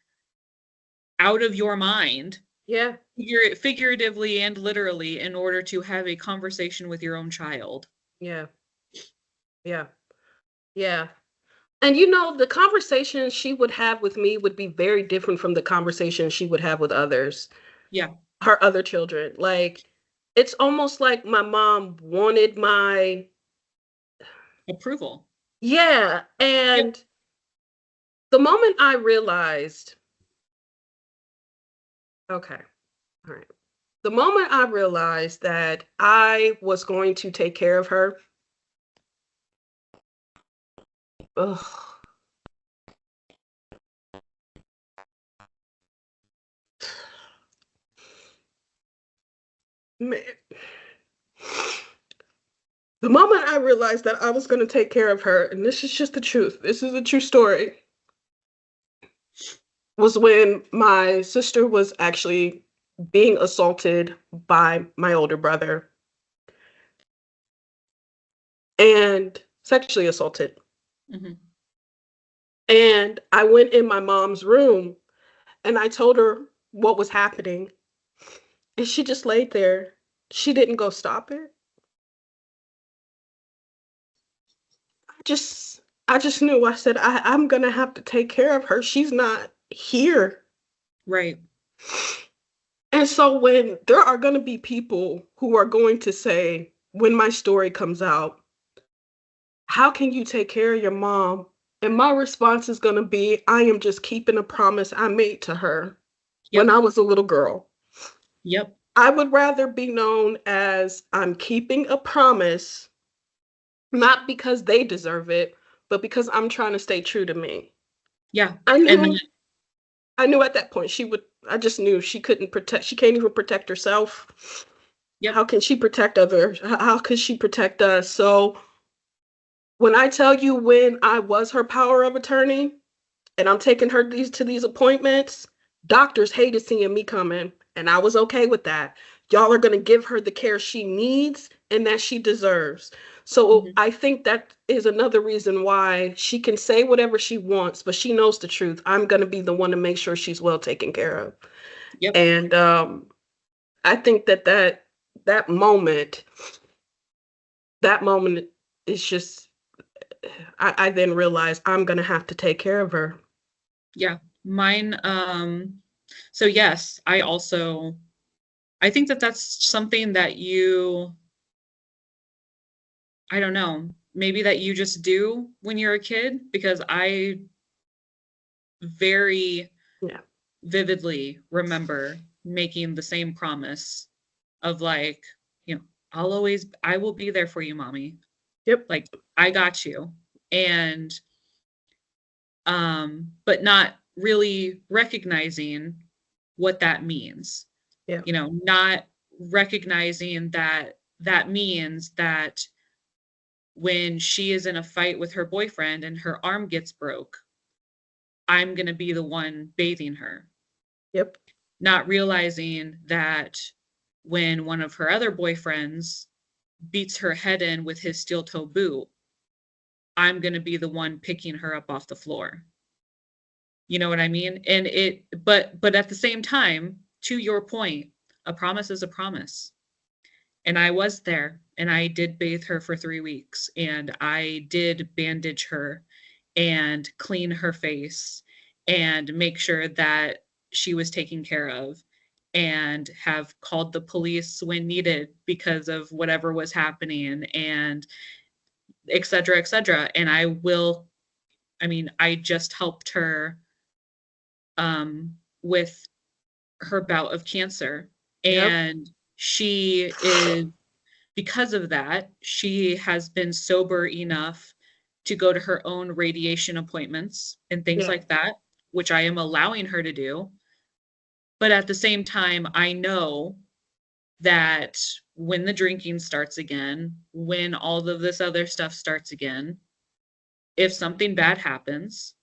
out of your mind Yeah. figuratively and literally in order to have a conversation with your own child. Yeah. Yeah. Yeah. And the conversation she would have with me would be very different from the conversation she would have with others, Yeah, her other children. Like, it's almost like my mom wanted my, approval. yeah. Yep. And the moment I realized, okay, all right. The moment I realized that I was going to take care of her, ugh, Man. The moment I realized that I was going to take care of her, and this is just the truth, this is a true story, was when my sister was actually being assaulted by my older brother and sexually assaulted. Mhm. And I went in my mom's room and I told her what was happening. And she just laid there. She didn't go stop it. I just I just knew. I said, I'm gonna have to take care of her. She's not here. Right. And so when there are gonna be people who are going to say, when my story comes out, how can you take care of your mom? And my response is gonna be, I am just keeping a promise I made to her when Yep. I was a little girl. Yep. I would rather be known as I'm keeping a promise, not because they deserve it, but because I'm trying to stay true to me. Yeah. I And knew then, I knew at that point she would I just knew she can't even protect herself. yep. How can she protect others? How could she protect us? So when I tell you, when I was her power of attorney, and I'm taking her these appointments, doctors hated seeing me coming, and I was okay with that. Y'all are going to give her the care she needs and that she deserves. So Mhm. I think that is another reason why she can say whatever she wants, but she knows the truth. I'm going to be the one to make sure she's well taken care of. Yep. And I think that moment, that moment is just, I then realized I'm going to have to take care of her. Yeah. Mine, so yes, I think that that's something that I don't know, maybe that you just do when you're a kid, because I very Yeah. vividly remember making the same promise of like, you know, I will be there for you, mommy. Yep. Like, I got you. And but not really recognizing what that means. Yeah. You know, not recognizing that that means that when she is in a fight with her boyfriend and her arm gets broke, I'm going to be the one bathing her. Yep. Not realizing that when one of her other boyfriends beats her head in with his steel toe boot, I'm going to be the one picking her up off the floor. You know what I mean? And but at the same time, to your point, a promise is a promise. And I was there and I did bathe her for 3 weeks and I did bandage her and clean her face and make sure that she was taken care of and have called the police when needed because of whatever was happening and et cetera, et cetera. And I mean, I just helped her with her bout of cancer. Yep. And she is, because of that, she has been sober enough to go to her own radiation appointments and things Yeah. like that, which I am allowing her to do. But at the same time, I know that when the drinking starts again, when all of this other stuff starts again, if something bad happens,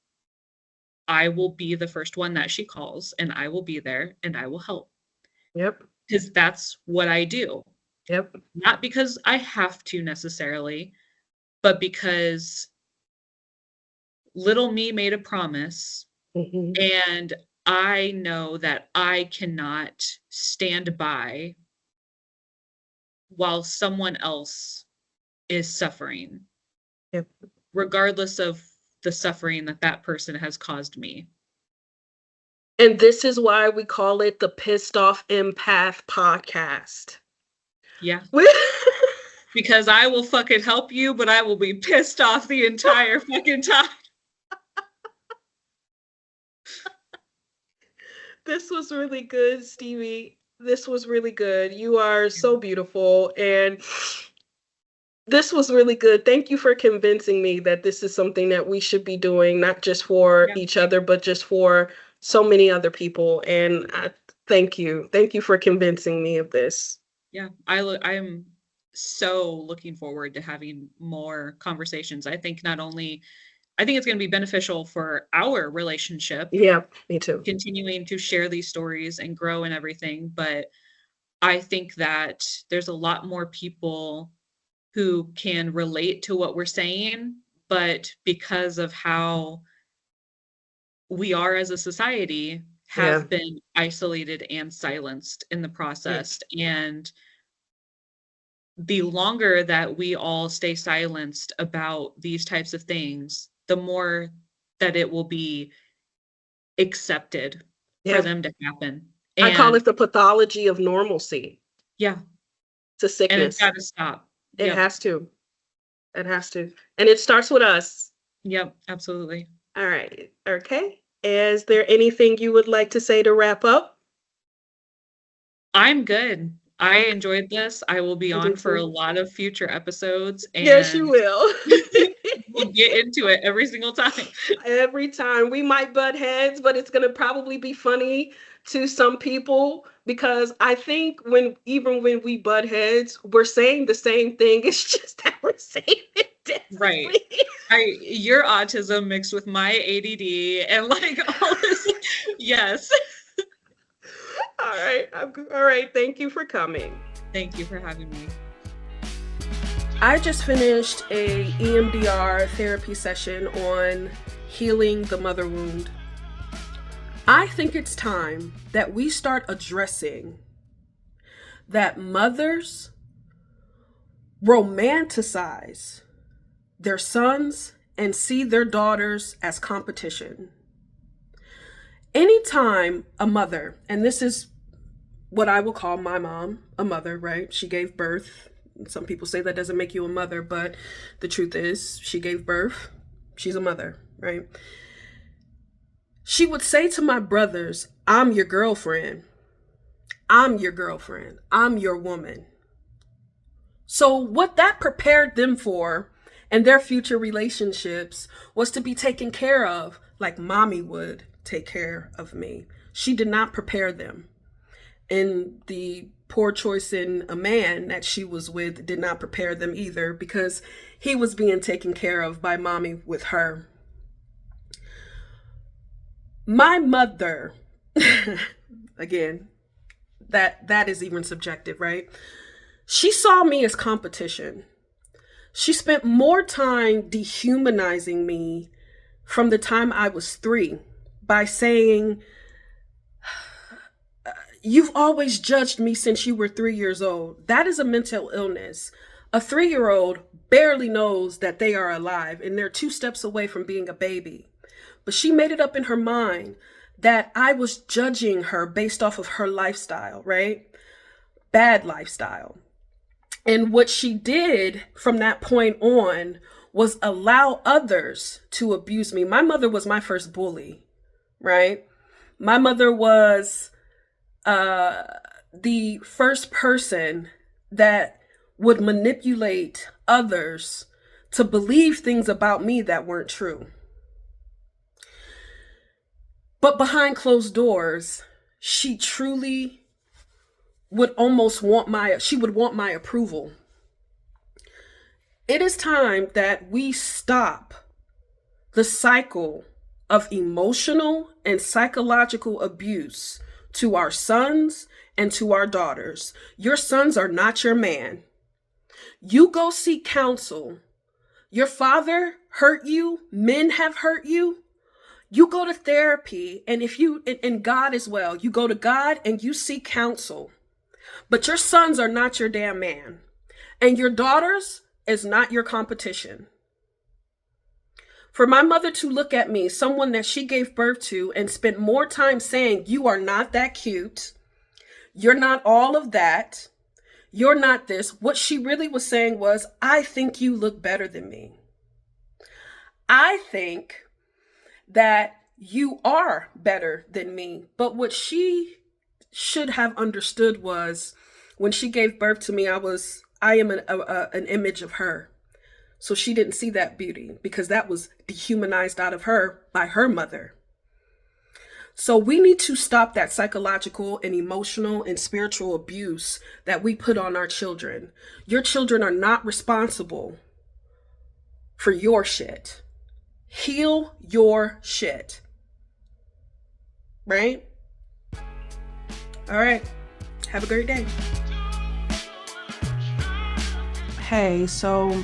I will be the first one that she calls and I will be there and I will help Yep. because that's what I do. Yep. Not because I have to necessarily, but because little me made a promise Hmm. and I know that I cannot stand by while someone else is suffering, Yep. regardless of the suffering that that person has caused me. And this is why we call it the Pissed Off Empath podcast. Yeah. Because I will fucking help you, but I will be pissed off the entire fucking time. This was really good, Stevie. This was really good. You are so beautiful. And this was really good. Thank you for convincing me that this is something that we should be doing, not just for Yeah. each other, but just for so many other people. And thank you. Thank you for convincing me of this. Yeah, I'm so looking forward to having more conversations. I think it's going to be beneficial for our relationship, Yeah, me too. continuing to share these stories and grow and everything, but I think that there's a lot more people who can relate to what we're saying, but because of how we are as a society, Yeah. have been isolated and silenced in the Yeah. process. And the longer that we all stay silenced about these types of things, the more that it will be accepted for Yeah. them to happen. I call And it the pathology of normalcy. yeah, It's a and it's sickness. got to stop. It Yep. has to. It has to. And it starts with us. Yep, absolutely. All right. Okay. Is there anything you would like to say to wrap up? I'm good. I Okay. enjoyed this. I will be I do on for a too. lot of future episodes, Yes, you and will. we'll get into it every single time. Every time we might butt heads, but it's going to probably be funny to some people because I think even when we butt heads, we're saying the same thing. It's just that we're saying it Right. differently. Your autism mixed with my ADD and like all this. Yes. All right. All right. Thank you for coming. Thank you for having me. I just finished a EMDR therapy session on healing the mother wound. I think it's time that we start addressing that mothers romanticize their sons and see their daughters as competition. Anytime a mother, and this is what I will call my mom a mother, right? She gave birth. Some people say that doesn't make you a mother, but the truth is she gave birth. She's a mother, right? She would say to my brothers, I'm your girlfriend. I'm your girlfriend. I'm your woman. So what that prepared them for and their future relationships was to be taken care of like mommy would take care of me. She did not prepare them. And the poor choice in a man that she was with did not prepare them either because he was being taken care of by mommy with her. My mother, again, that is even subjective, right? She saw me as competition. She spent more time dehumanizing me from the time I was 3 by saying, you've always judged me since you were 3 years old. That is a mental illness. A 3-year-old barely knows that they are alive and they're 2 steps away from being a baby. But she made it up in her mind that I was judging her based off of her lifestyle, right? Bad lifestyle. And what she did from that point on was allow others to abuse me. My mother was my first bully, right? My mother was the first person that would manipulate others to believe things about me that weren't true. But behind closed doors, she truly would want my approval. It is time that we stop the cycle of emotional and psychological abuse to our sons and to our daughters. Your sons are not your man. You go seek counsel. Your father hurt you, men have hurt you. You go to therapy, and and God as well, you go to God and you seek counsel. But your sons are not your damn man. And your daughters is not your competition. For my mother to look at me, someone that she gave birth to, and spent more time saying, you are not that cute. You're not all of that. You're not this. What she really was saying was, I think you look better than me. I think that you are better than me. But what she should have understood was when she gave birth to me, I am an image of her. So she didn't see that beauty because that was dehumanized out of her by her mother. So we need to stop that psychological and emotional and spiritual abuse that we put on our children. Your children are not responsible for your shit. Heal your shit. Right? All right. Have a great day. Hey, so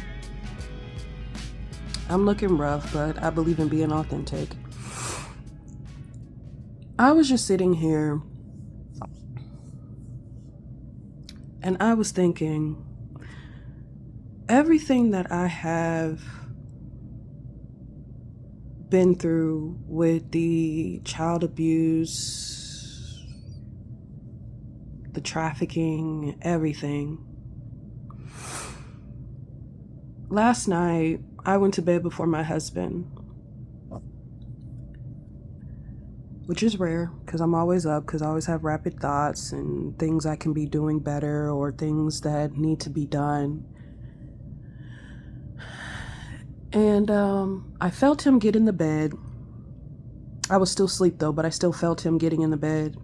I'm looking rough, but I believe in being authentic. I was just sitting here and I was thinking, everything that I have been through with the child abuse, the trafficking, everything. Last night, I went to bed before my husband, which is rare because I'm always up, because I always have rapid thoughts and things I can be doing better or things that need to be done. And I felt him get in the bed. I was still asleep though, but I still felt him getting in the bed.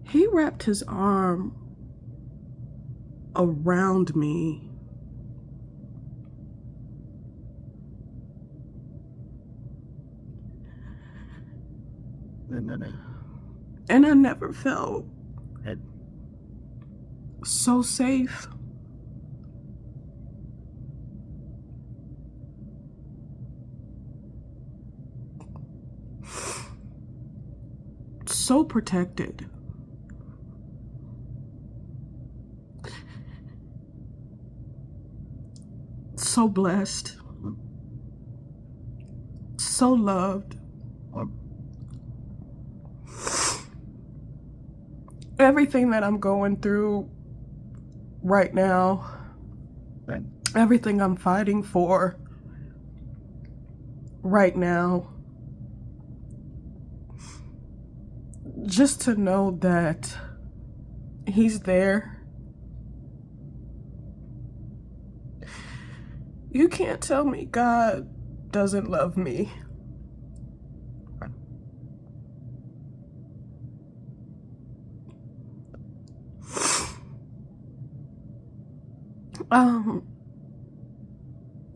He wrapped his arm around me. And I never felt so safe. So protected. So blessed. So loved. Everything that I'm going through right now, everything I'm fighting for right now, just to know that he's there. You can't tell me God doesn't love me.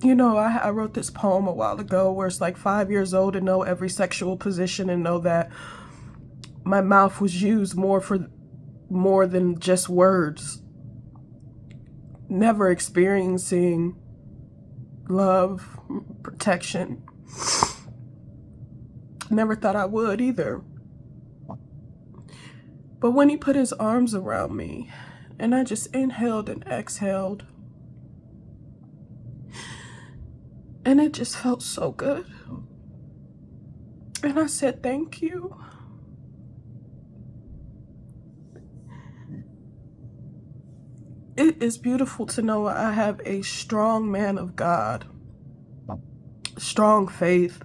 You know, I wrote this poem a while ago where it's like 5 years old and know every sexual position and know that my mouth was used more than just words. Never experiencing love, protection. Never thought I would either. But when he put his arms around me and I just inhaled and exhaled, and it just felt so good. And I said, thank you. It is beautiful to know I have a strong man of God, strong faith,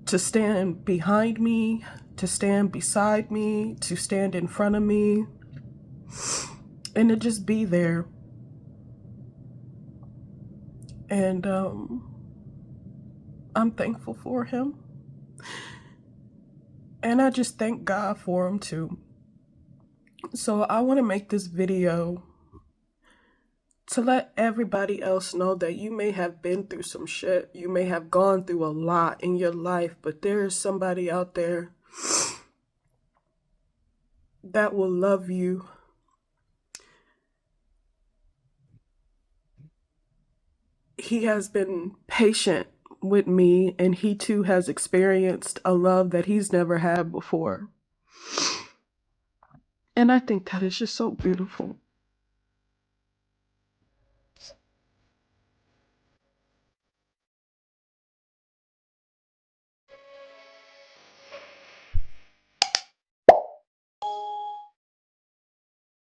to stand behind me, to stand beside me, to stand in front of me, and to just be there. And I'm thankful for him. And I just thank God for him too. So I want to make this video to let everybody else know that you may have been through some shit. You may have gone through a lot in your life, but there is somebody out there that will love you. He has been patient with me, and he too has experienced a love that he's never had before. And I think that is just so beautiful.